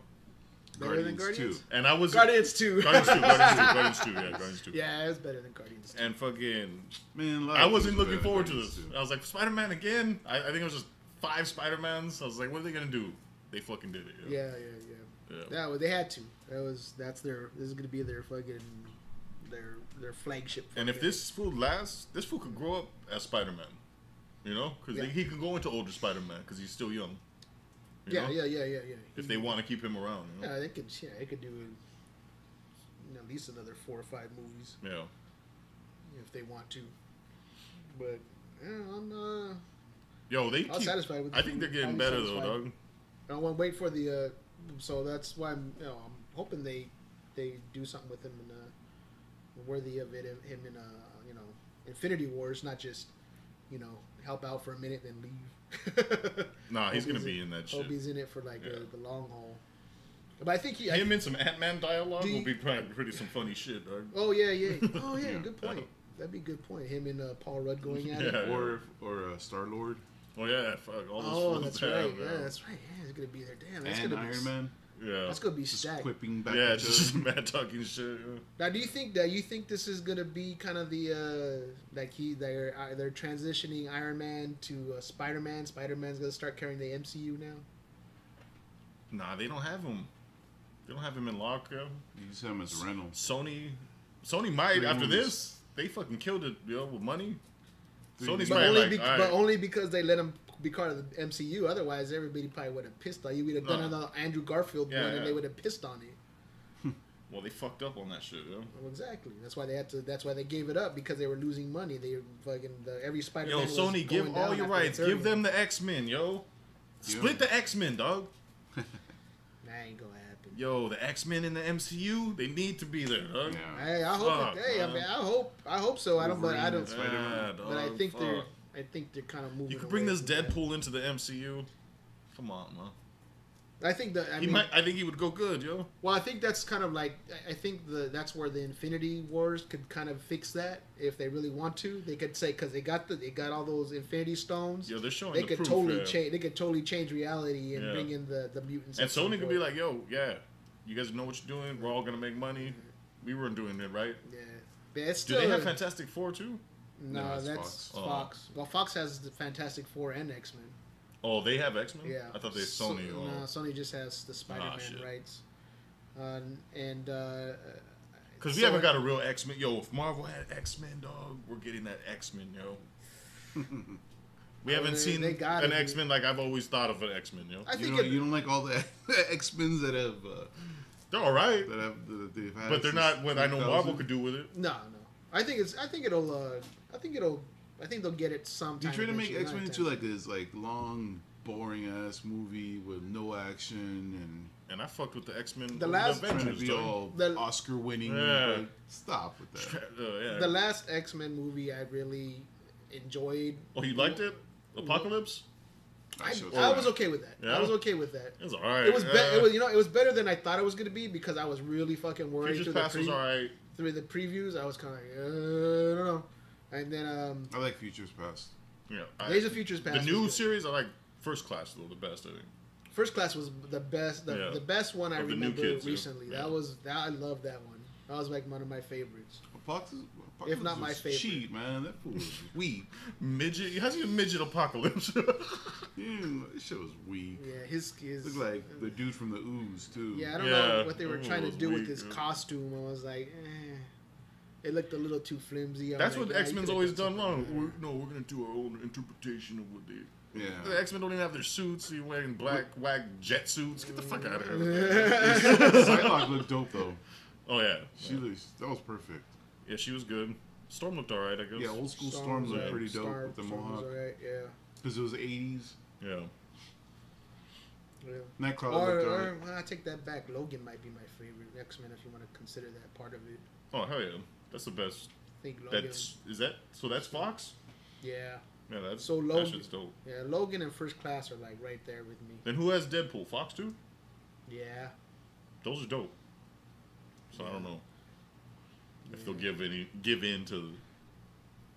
Better than Guardians 2. And I was Guardians 2. Guardians 2. Yeah, Guardians 2. Yeah, it's better than Guardians 2. And fucking man, I wasn't looking forward to this. I was like, Spider-Man again. I think it was just 5 Spider-Mans. I was like, what are they gonna do? They fucking did it. Yo. Yeah, well, they had to. This is gonna be their fucking their flagship. And if this fool lasts, this fool could grow up as Spider-Man. You know, because he can go into older Spider-Man because he's still young. Yeah. If they want to keep him around, you know? Yeah, they could do at least another 4 or 5 movies. Yeah. If they want to. But I'm I'm satisfied with. I think they're getting better though, dog. I want to wait for the. So that's why I'm hoping they do something with him and worthy of it. Him in Infinity Wars, not just help out for a minute then leave. Nah, he's gonna be in that shit. Hope he's in it for the long haul. But I think him in some Ant-Man dialogue will be pretty some funny shit, dog. Oh yeah. Oh yeah, good point. That'd be a good point. Him and Paul Rudd going at it. Or Star-Lord. Oh yeah, fuck all those. Oh, that's right. Yeah, that's right. Yeah, he's gonna be there. Damn, that's and gonna be Iron Man. Yeah. That's gonna be Just stacked. quipping back Yeah, at each just other. mad talking shit. Yeah. Now, do you think this is gonna be kind of the like they're transitioning Iron Man to Spider-Man? Spider-Man's gonna start carrying the MCU now. Nah, they don't have him. They don't have him in lock, yo. You just have him as Reynolds. Sony might Three after movies. this. They fucking killed it, yo, with money. Three Sony's movies. But probably only, like, all but right. only because they let him be part of the MCU. Otherwise, everybody probably would have pissed on you. We'd have done No. another Andrew Garfield Yeah, one, and yeah. they would have pissed on it. Well, they fucked up on that shit, yo. Well, exactly. That's why they had to. That's why they gave it up because they were losing money. They fucking every Spider-Man. Yo, was Sony, give going all down your after the rights. third Give one. them the X-Men, yo. Split the X-Men, dog. That ain't gonna happen. Yo, the X-Men in the MCU, they need to be there, dog. Yeah. Hey, I hope. Fuck, Hey, I man. mean, I hope so. I don't. But I Wolverine don't. and Spider-Man. But I dog, think fuck. they're kind of moving. You could bring away this from that. Deadpool into the MCU. Come on, man. I think that. I He mean, might. I think he would go good, yo. well, I think that's kind of like. I think that's where the Infinity Wars could kind of fix that if they really want to. They could say because they got all those Infinity Stones. Yo, they're showing They the could proof, totally yeah. change. They could totally change reality and Yeah. bring in the mutants. And at some Sony could be point. like, yo, yeah, you guys know what you're doing. We're all gonna make money. We weren't doing it, right? yeah, but it's Do still. they have Fantastic Four too? No, No, it's that's Fox. Fox. Well, Fox has the Fantastic Four and X-Men. Oh, they have X-Men. Yeah, I thought they had Sony. No, Sony just has the Spider-Man shit. rights. Because we so- haven't got a real X-Men. Yo, if Marvel had X-Men, dog, we're getting that X-Men, yo. We haven't they seen gotta an be. X-Men like I've always thought of an X-Men, yo. I You think don't, you don't like all the X-Men that have They're all right, that they've had, but they're since not what I know 2000. Marvel could do with it. no. I think they'll get it sometime. You try to make eventually, X-Men not into time. like this like long, boring ass movie with no action And I fucked with the X-Men. The last- and trying to Avengers, be dog. all The- Oscar winning. Yeah. Stop with that. Yeah. The last X-Men movie I really enjoyed. Oh, you liked it? Apocalypse? I That show's was alright. okay with that. Yeah? I was okay with that. It was alright. It was it was better than I thought it was gonna be because I was really fucking worried Futures through Past was alright. through the previews. I was kind of like, I don't know. And then I like Futures Past. Yeah. Days of Futures Past. The new was good. series, I like First Class though, the best, I think. First Class was the best. Yeah. The best one I Of the new remember kids, yeah. recently. Yeah. I love that one. That was like one of my favorites. Apocalypse If not my was favorite. cheap, man. That fool was weak. Midget? How's he a midget apocalypse? Yeah, that shit was weak. Yeah, his Looked like the dude from the Ooze too. Yeah, I don't Yeah, know what they were it trying to was do with weak, his yeah. costume. I was like, it looked a little too flimsy. I was That's like, what yeah, X you Men's could've always done something wrong. better. We're gonna do our own interpretation of what they. Yeah. The X Men don't even have their suits. They're wearing black whack jet suits. Get the fuck out of here. Psylocke looked dope though. Oh yeah, That was perfect. yeah. She was good. Storm looked alright, I guess. Yeah, old school Storm looked yeah. pretty dope with the Storm was mohawk alright, yeah. because it was the 80s. Yeah. Yeah. Nightcrawler Or, looked alright. well, I take that back. Logan might be my favorite X-Men if you want to consider that part of it. Oh hell yeah, that's the best. I think Logan. That's Fox. Yeah, Yeah, that's So that Logan- shit's dope. yeah. Logan and First Class are like right there with me. Then who has Deadpool? Fox too. Yeah. Those are dope. So I don't know if they'll give in to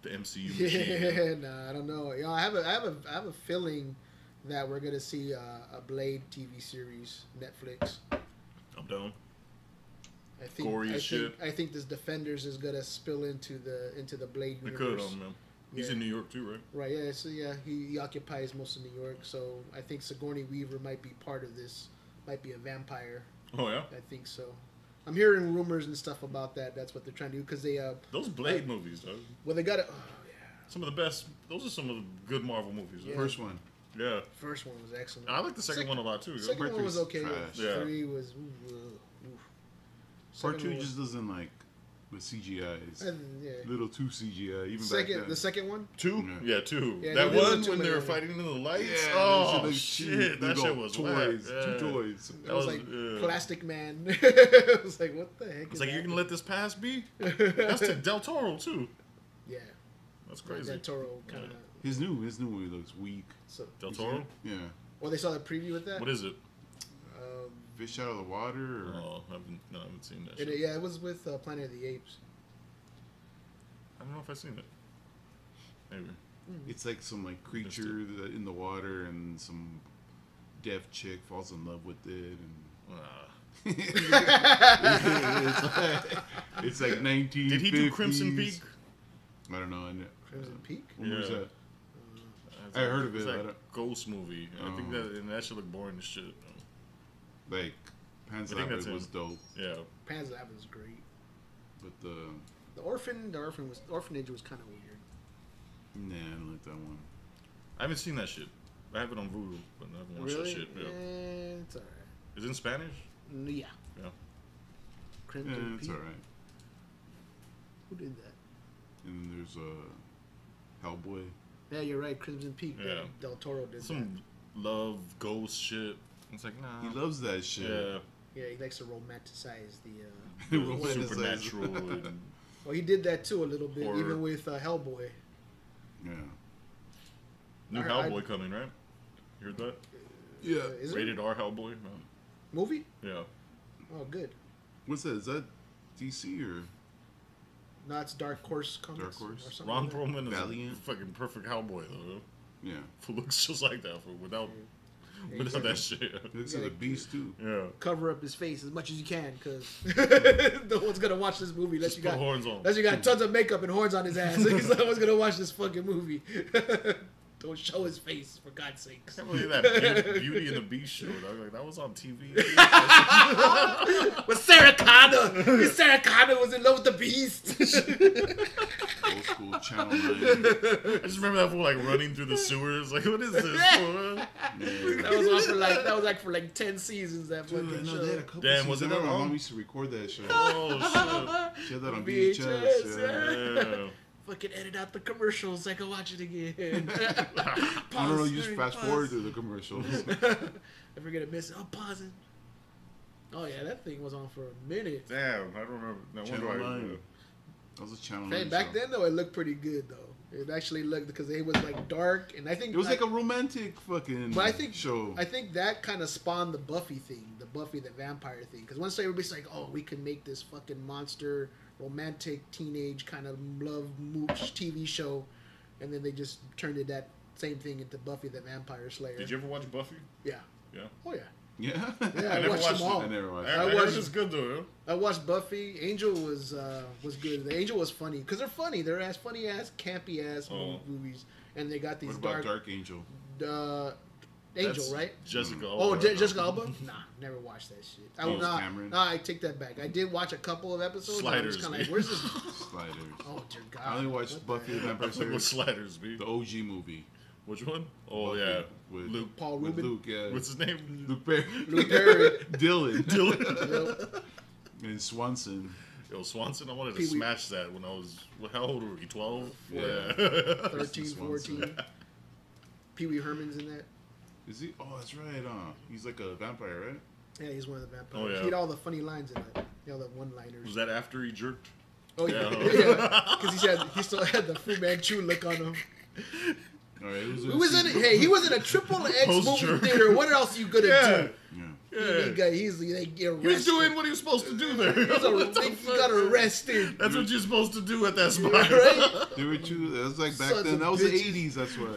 the MCU machine. Yeah, nah, I don't know. You know, I have a feeling that we're gonna see a Blade TV series, Netflix. I'm down. I think, Gory as shit. I think this Defenders is gonna spill into the Blade They universe. could, man. He's Yeah. in New York too, right? Right, yeah, so yeah, he occupies most of New York, so I think Sigourney Weaver might be part of this, might be a vampire. Oh yeah. I think so. I'm hearing rumors and stuff about that. That's what they're trying to do because they Those Blade movies, though. well they got it. Oh yeah, Some of the best. Those are some of the good Marvel movies. Though. Yeah. First one. Yeah. first one was excellent. I like the second one a lot too. yo. Second one was Part okay. three's trash. Yeah. 3 was. Part Second 2 one was- just doesn't like the CGI. It's a yeah. little too CGI. Even back Second, then. the second one. Two? Yeah. Yeah, two. Yeah, that they did one too when they many were of them. fighting in the lights. Yeah, oh they shit, that little shit was toys. whack. Yeah. Two toys. It That was was- like yeah. Plastic Man. It was like, what the heck? It's is like you're gonna happening? let this pass be? That's Del Toro too. Yeah, That's crazy. That Toro kind of. His new movie looks weak. So, Del You see Toro. it? Yeah. well, they saw the preview with that. What is it? Fish out of the water. Or... Oh, I haven't seen that. Shit. Yeah, it was with Planet of the Apes. I don't know if I've seen it. Maybe. It's like some like creature that in the water, and some deaf chick falls in love with it, and It's like 1950s. Did he do Crimson Peak? I don't know. Crimson Peak? When was that? It's I heard of it. It's like I a ghost movie. I think that shit look boring as shit. Like, Pan's I think Labyrinth that's was dope. Yeah. Pan's Labyrinth was great. But the orphanage was kind of weird. Nah, I don't like that one. I haven't seen that shit. I have it on Voodoo, but I haven't watched Really? that shit. Yeah. It's alright. Is it in Spanish? Yeah. Yeah. Crimson It's Peak. alright. Who did that? And then there's Hellboy. Yeah, you're right. Crimson Peak. Yeah. Del Toro did Some love ghost shit. It's like, nah. He loves that shit. Yeah. that. Yeah, he likes to romanticize the. Supernatural. And Well, he did that too a little bit, Horror. even with Hellboy. Yeah. new Hellboy coming, right? You heard that? Yeah. Is it Rated R Hellboy? movie? Yeah. Oh, good. What's that? Is that DC or No, it's Dark Horse Comics. Dark Horse? Or something Ron like that. Perlman is Valiant? a fucking perfect Hellboy, though. yeah? Who looks just like that without Yeah, without that shit. He looks like a beast too. Yeah. Cover up his face as much as you can, because no one's gonna watch this movie unless Just you put got horns on. unless you got tons of makeup and horns on his ass. He's no one's gonna watch this fucking movie. Don't show his face, for God's sakes. I can't believe that Beauty and the Beast show. Like, that was on TV. But Sarah Connor! Sarah Connor was in love with the Beast! Old school Channel 9. I just remember that fool like running through the sewers. Like, what is this? That was on for like 10 seasons, that Dude, I fucking know show. they had a couple Damn, was seasons. it that My long? mom used to record that show. Oh She had that on VHS, VHS. yeah. shit. Fucking edit out the commercials so I can watch it again. I don't know, you just fast forward through the commercials. If we're gonna miss it, I'm pausing. Oh yeah, that thing was on for a minute. Damn, I don't remember. No Channel wonder I 9. That was a Channel 9 Man, back show. then though, it looked pretty good though. It actually looked, because it was like dark, and I think It was like a romantic fucking But I think show. I think that kind of spawned the Buffy thing, the Buffy the Vampire thing. Because once everybody's like, oh, we can make this fucking monster, romantic, teenage kind of love mooch TV show, and then they just turned it that same thing into Buffy the Vampire Slayer. Did you ever watch Buffy? Yeah. Yeah. Oh yeah. Yeah? Yeah, I never watched watched them all. I never watched I it. I heard watched- it's good though. I watched Buffy. Angel was good. The Angel was funny because they're funny. They're funny ass, campy ass movies, and they got these What about Dark Angel? Angel, That's right? Jessica Oh, Alba. Jessica Alba? Nah, never watched that shit. James Cameron? Nah, I take that back. I did watch a couple of episodes. Sliders, And I was kind of man. like, where's this? Sliders. Oh, dear God. I only watched What Buffy the the Vampire I think with Slayer, sliders, B. the OG movie. Which one? Oh Buffy yeah, with Luke. Paul With Rubin? Luke, yeah. What's his name? Luke Perry. Luke Perry. Dylan. Dylan. Yep. And Swanson. Yo, Swanson. I wanted to Pee-wee. smash that when I was. How old were we? 12. Yeah. 13, Swanson. 14. Pee Wee Herman's in that. Is he? Oh, that's right. He's like a vampire, right? Yeah, he's one of the vampires. Oh, yeah. He had all the funny lines in it. He had all the one-liners. Was that after he jerked? Oh yeah, Yeah. because he still had the Fu Manchu look on him. All right. He was in he was in a triple X Post-jerk. movie theater. What else you gonna Yeah. do? Yeah. They get arrested. He was doing what he was supposed to do there. He What the got fuck? arrested. That's what you're supposed to do at that spot. Right? They were two. That was like back Sons then. of That was the bitches. 80s. That's why.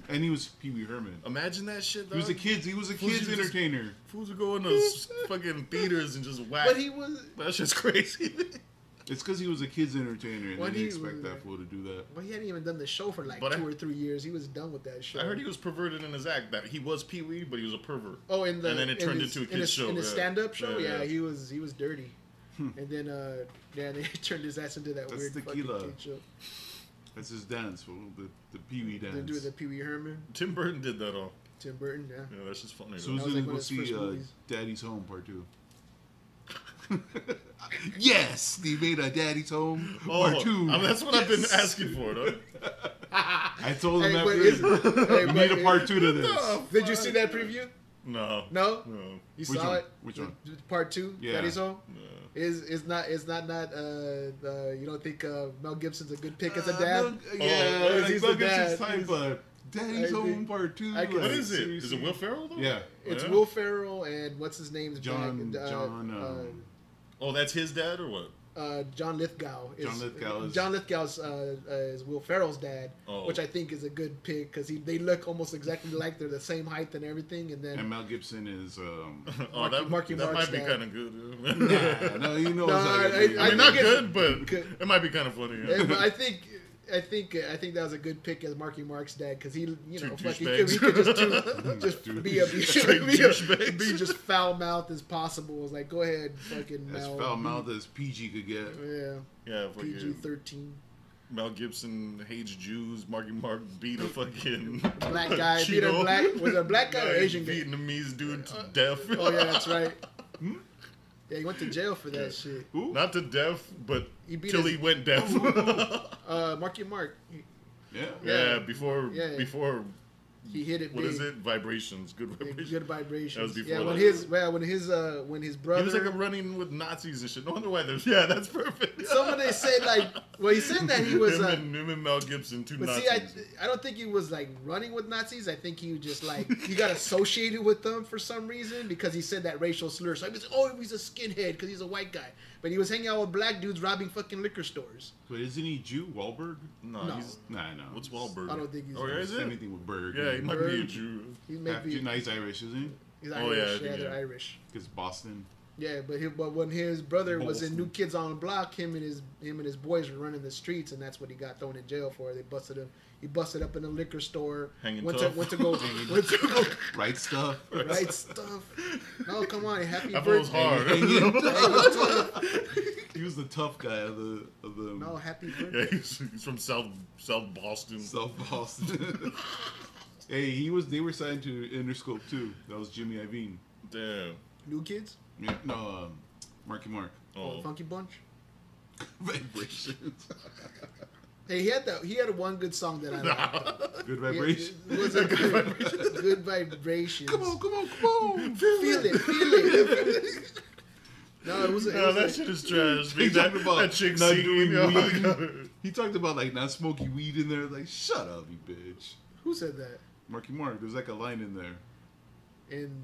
And he was Pee Wee Herman. Imagine that shit, though. He was a kid. He was a Fools kid's you just- entertainer. Fools would go in those fucking theaters and just whack. But he was. That shit's crazy. It's because he was a kid's entertainer, and What they he didn't expect was- that fool to do that. Well, he hadn't even done the show for like But 2 or 3 years. He was done with that show. I heard he was perverted in his act. That he was Pee Wee, but he was a pervert. Oh, in the and then it in turned his- into a in kid's his, show. in his yeah. stand-up show. Yeah, Yeah, yeah. he was dirty. And then they turned his ass into that That's weird tequila. fucking kid show. That's his dance, fool. The Pee Wee They dance. do the Pee Wee Herman, Tim Burton did that all. Tim Burton. Yeah. Yeah, that's just funny. So though. who's was gonna like one go of his first see movies. Daddy's Home Part 2? Yes, they made a Daddy's Home Part 2. I mean, that's what I've been Yes. asking for, though. I told him Hey, after but this, hey, we but need a Part 2 to this. Did you see that preview? No. No. No. You Which saw one? it? Which one? Part 2. Yeah. Daddy's Home. No. Is not you don't think Mel Gibson's a good pick as a dad? Yeah, he's Mel the Gibson's dad. type, He's- but Daddy's I Home think- Part 2. I can- What like, is it? Is seriously. it Will Ferrell, though? Yeah. It's Yeah. Will Ferrell and what's his name's John. back? Oh, that's his dad or what? John Lithgow. John Lithgow's is Will Ferrell's dad, Oh. which I think is a good pick because they look almost exactly like they're the same height and everything. And then And Mel Gibson is. Marky that Mark's might be dad. kind of good. Nah, no, you know. No, It's I mean, not good, but Good. it might be kind of funny. Yeah, but I think that was a good pick as Marky Mark's dad because he Two fuck, he douchebags. could just Straight douchebags. be just foul mouthed as possible. It was like, go ahead, fucking as Mel. foul mouthed as PG could get. Yeah, Yeah, PG-13. Mel Gibson hates Jews. Marky Mark beat a fucking Black guy, beat a Cheeto. black. Was it a black guy or Asian guy? Vietnamese dude to death. Oh yeah, that's right. Yeah, he went to jail for that shit. Who? Not to death, but He beat till his- he went deaf. Marky Mark. Yeah. yeah, before He hit it what big. is it? Vibrations, good vibrations. Good vibrations. That was before yeah, that. when his brother. He was like running with Nazis and shit. No wonder why there's. Yeah, that's perfect. Somebody said like, well, he said that he was. him and Mel Gibson, two But Nazis. see, I don't think he was like running with Nazis. I think he just like he got associated with them for some reason because he said that racial slur. So he was, he's a skinhead because he's a white guy. But he was hanging out with black dudes robbing fucking liquor stores. But isn't he Jew? Wahlberg? no, No. he's Nah, no. what's Wahlberg? I don't think he's. Oh, yeah, is it? Anything with Berg. Yeah, he might be a Berg. Jew. He may Half be. Jew. No, he's Irish, isn't he? He's Oh, yeah, I Irish. think, Yeah, they're yeah. Irish. Because Boston. Yeah, but when his brother was in Boston. New Kids on the Block, him and his boys were running the streets, and that's what he got thrown in jail for. They busted him. He busted up in a liquor store. Hanging went tough. to go Right stuff. right stuff. No, come on, happy I thought it was birthday. hard. He was the tough guy of the No, happy Yeah, birthday. he's from South Boston. South Boston. Hey, they were signed to Interscope too. That was Jimmy Iovine. Damn. New Kids? Yeah, no, Marky Mark. Oh, Funky Bunch? Vibrations. Hey, he had one good song that I liked. Good vibrations. It was a good vibrations. Come on. Feel it. No, it was. no, that shit is trash. He that, talked about that chick not singing. doing Oh my weed. God. He talked about like not smoking weed in there. Like, shut up, you bitch. Who said that? Marky Mark. There's like a line in there. In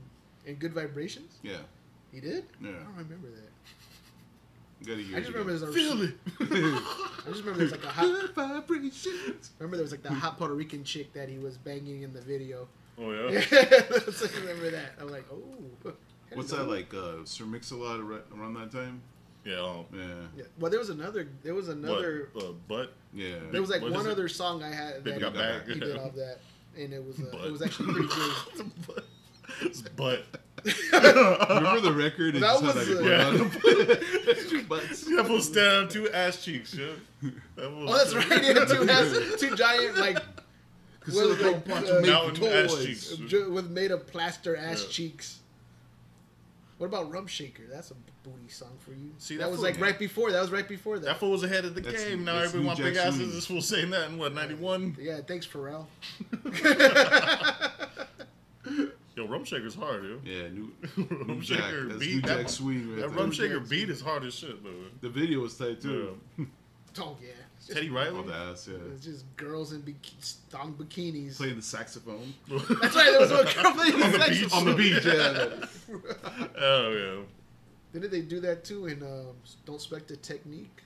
Good Vibrations? Yeah. He did? Yeah. I don't remember that. You gotta hear I just it remember again. there's a Feel it. I just remember there's like a hot. Good vibrations. Remember there was like that hot Puerto Rican chick that he was banging in the video. Oh Yeah, yeah. I remember that. I'm like, oh. What's that like? Sir Mix-a-Lot around that time? Yeah. Yeah. Yeah. Well, there was another. What? Butt. Yeah. There was like What one is it? other song I had Baby that got back. he did off that, and it Butt. was actually pretty good. It's butt. Remember the record? It That just had, was, like, yeah. two butts. That fool stand on two ass cheeks, yeah. Oh, that's right. He had two giant like Silicone parts were made for Mountain ass toys. cheeks. with made of plaster ass Yeah. cheeks. What about Rum Shaker? That's a booty song for you. See, that that was fool- like right before. That was right before That that. fool was ahead of the That's- game. Now that's everyone want New big Jack asses. Swing. This fool saying that in what, 91? Yeah, thanks, Pharrell. Yo, Rum Shaker's hard, yo. Yeah, New Rum Jack. Shaker That's beat New that. Jack Swing right That there. Rum Shaker Jack beat is hard as shit, though. The video was tight too. Oh yeah. It's just, Teddy All Riley. the ass, yeah. it's just girls in thong bikinis. Playing the saxophone. That's right. There was one girl playing On the saxophone. beach. On the beach, yeah. Oh yeah. Didn't they do that too in Don't Sweat the Technique?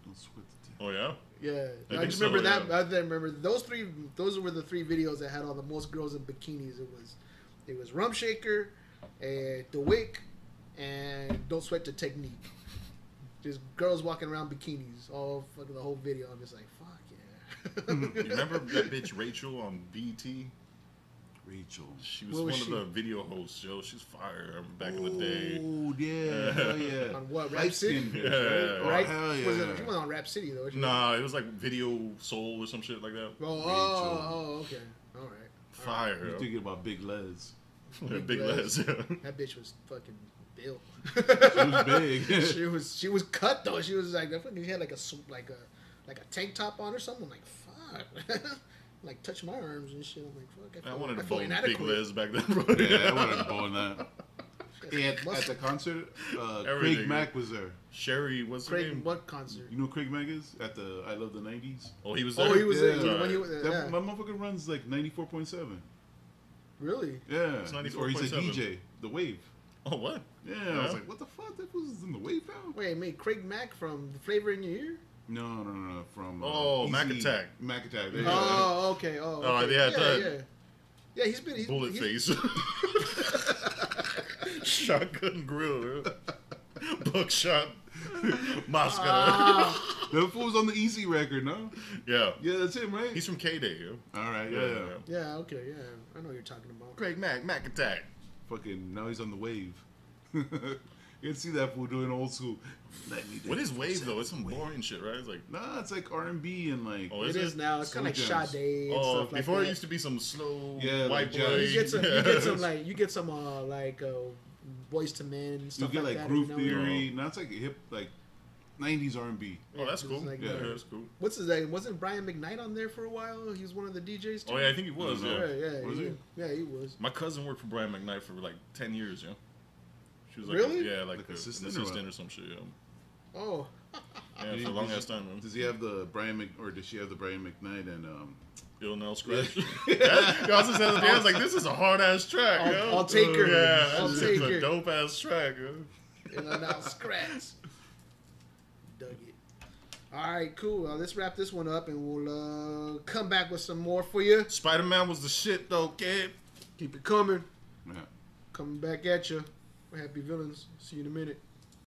Don't sweat the Oh yeah. Yeah, I I think just so, remember that. yeah. I remember those three. Those were the three videos that had all the most girls in bikinis. It was Rum Shaker, The Wick, and Don't Sweat the Technique. Just girls walking around bikinis all fucking the whole video. I'm just like, fuck yeah. You remember that bitch Rachel on BT? Rachel. She was What was one she? of the video hosts, yo. She's fire. I remember back in the day. Oh, yeah. Hell yeah. On what, Rap Light City? skin bitch, Yeah. right? Right? Oh, hell yeah. She wasn't on Rap City though. Was she? Nah, it was like Video Soul or some shit like that. Oh, okay. All right. Fire. You're yo. thinking about Big Les. Big Les. That bitch was fucking built. She was big. she was cut though. She was like, I fucking had like a tank top on or something. I'm like, fuck. Like touch my arms and shit. I'm like, fuck. I wanted to feel bone Big inadequate. Les back then, bro. Yeah, I wanted to bone that. Hey, at the concert, Craig Everything. Mack was there. Sherry, what's her Craig, name? what concert? You know who Craig Mack is? At the I Love the 90s? Oh, he was there. Oh, he was there. Yeah. When he was That, yeah. My motherfucker runs like 94.7. Really? Yeah. It's Or he's a 94.7. DJ. The Wave. Oh, what? Yeah, I was like, what the fuck? That was in the wave now? Wait, made Craig Mack from The Flavor in Your Ear? No. From Mac Attack. Mac Attack. There Oh, okay. Oh, okay. Yeah, he's been Bullet face. Shotgun grill. Buckshot. Mascara. That fool was on the Easy record, no? Yeah. Yeah, that's him, right? He's from K-Day, yo. All right, yeah. Yeah, okay, yeah. I know what you're talking about. Craig Mack, Mac Attack. Fucking, now he's on the wave. You can see that fool doing old school. What is wave, though? It's some boring shit, right? It's like... Nah, it's like R&B and like... Oh, it is now. It's kind of like Sade and stuff like that. Before it used to be some slow white like boy. jazz. You get some Boys to Men and stuff you get like like that. Groove Theory. Now it's like hip, like 90s R&B. Oh, that's cool. Like, yeah, that's cool. What's his name? Wasn't Brian McKnight on there for a while? He was one of the DJs too. Oh yeah, I think he was. Yeah, Was he? Yeah, he was. My cousin worked for Brian McKnight for like 10 years. Yeah, she was like really? like an assistant or some shit. Yeah. Oh. Yeah, for a long ass time. Man. Does he have the does she have the Brian McKnight and Illnell Scratch? I also said I was like, this is a hard ass track. I'll take her. Yeah, I'll take her. a dope ass track. Illnell Scratch. Dug it. All right, cool. Let's wrap this one up, and we'll come back with some more for you. Spider-Man was the shit, though, kid. Keep it coming. yeah. Coming back at you. We're Happy Villains. See you in a minute.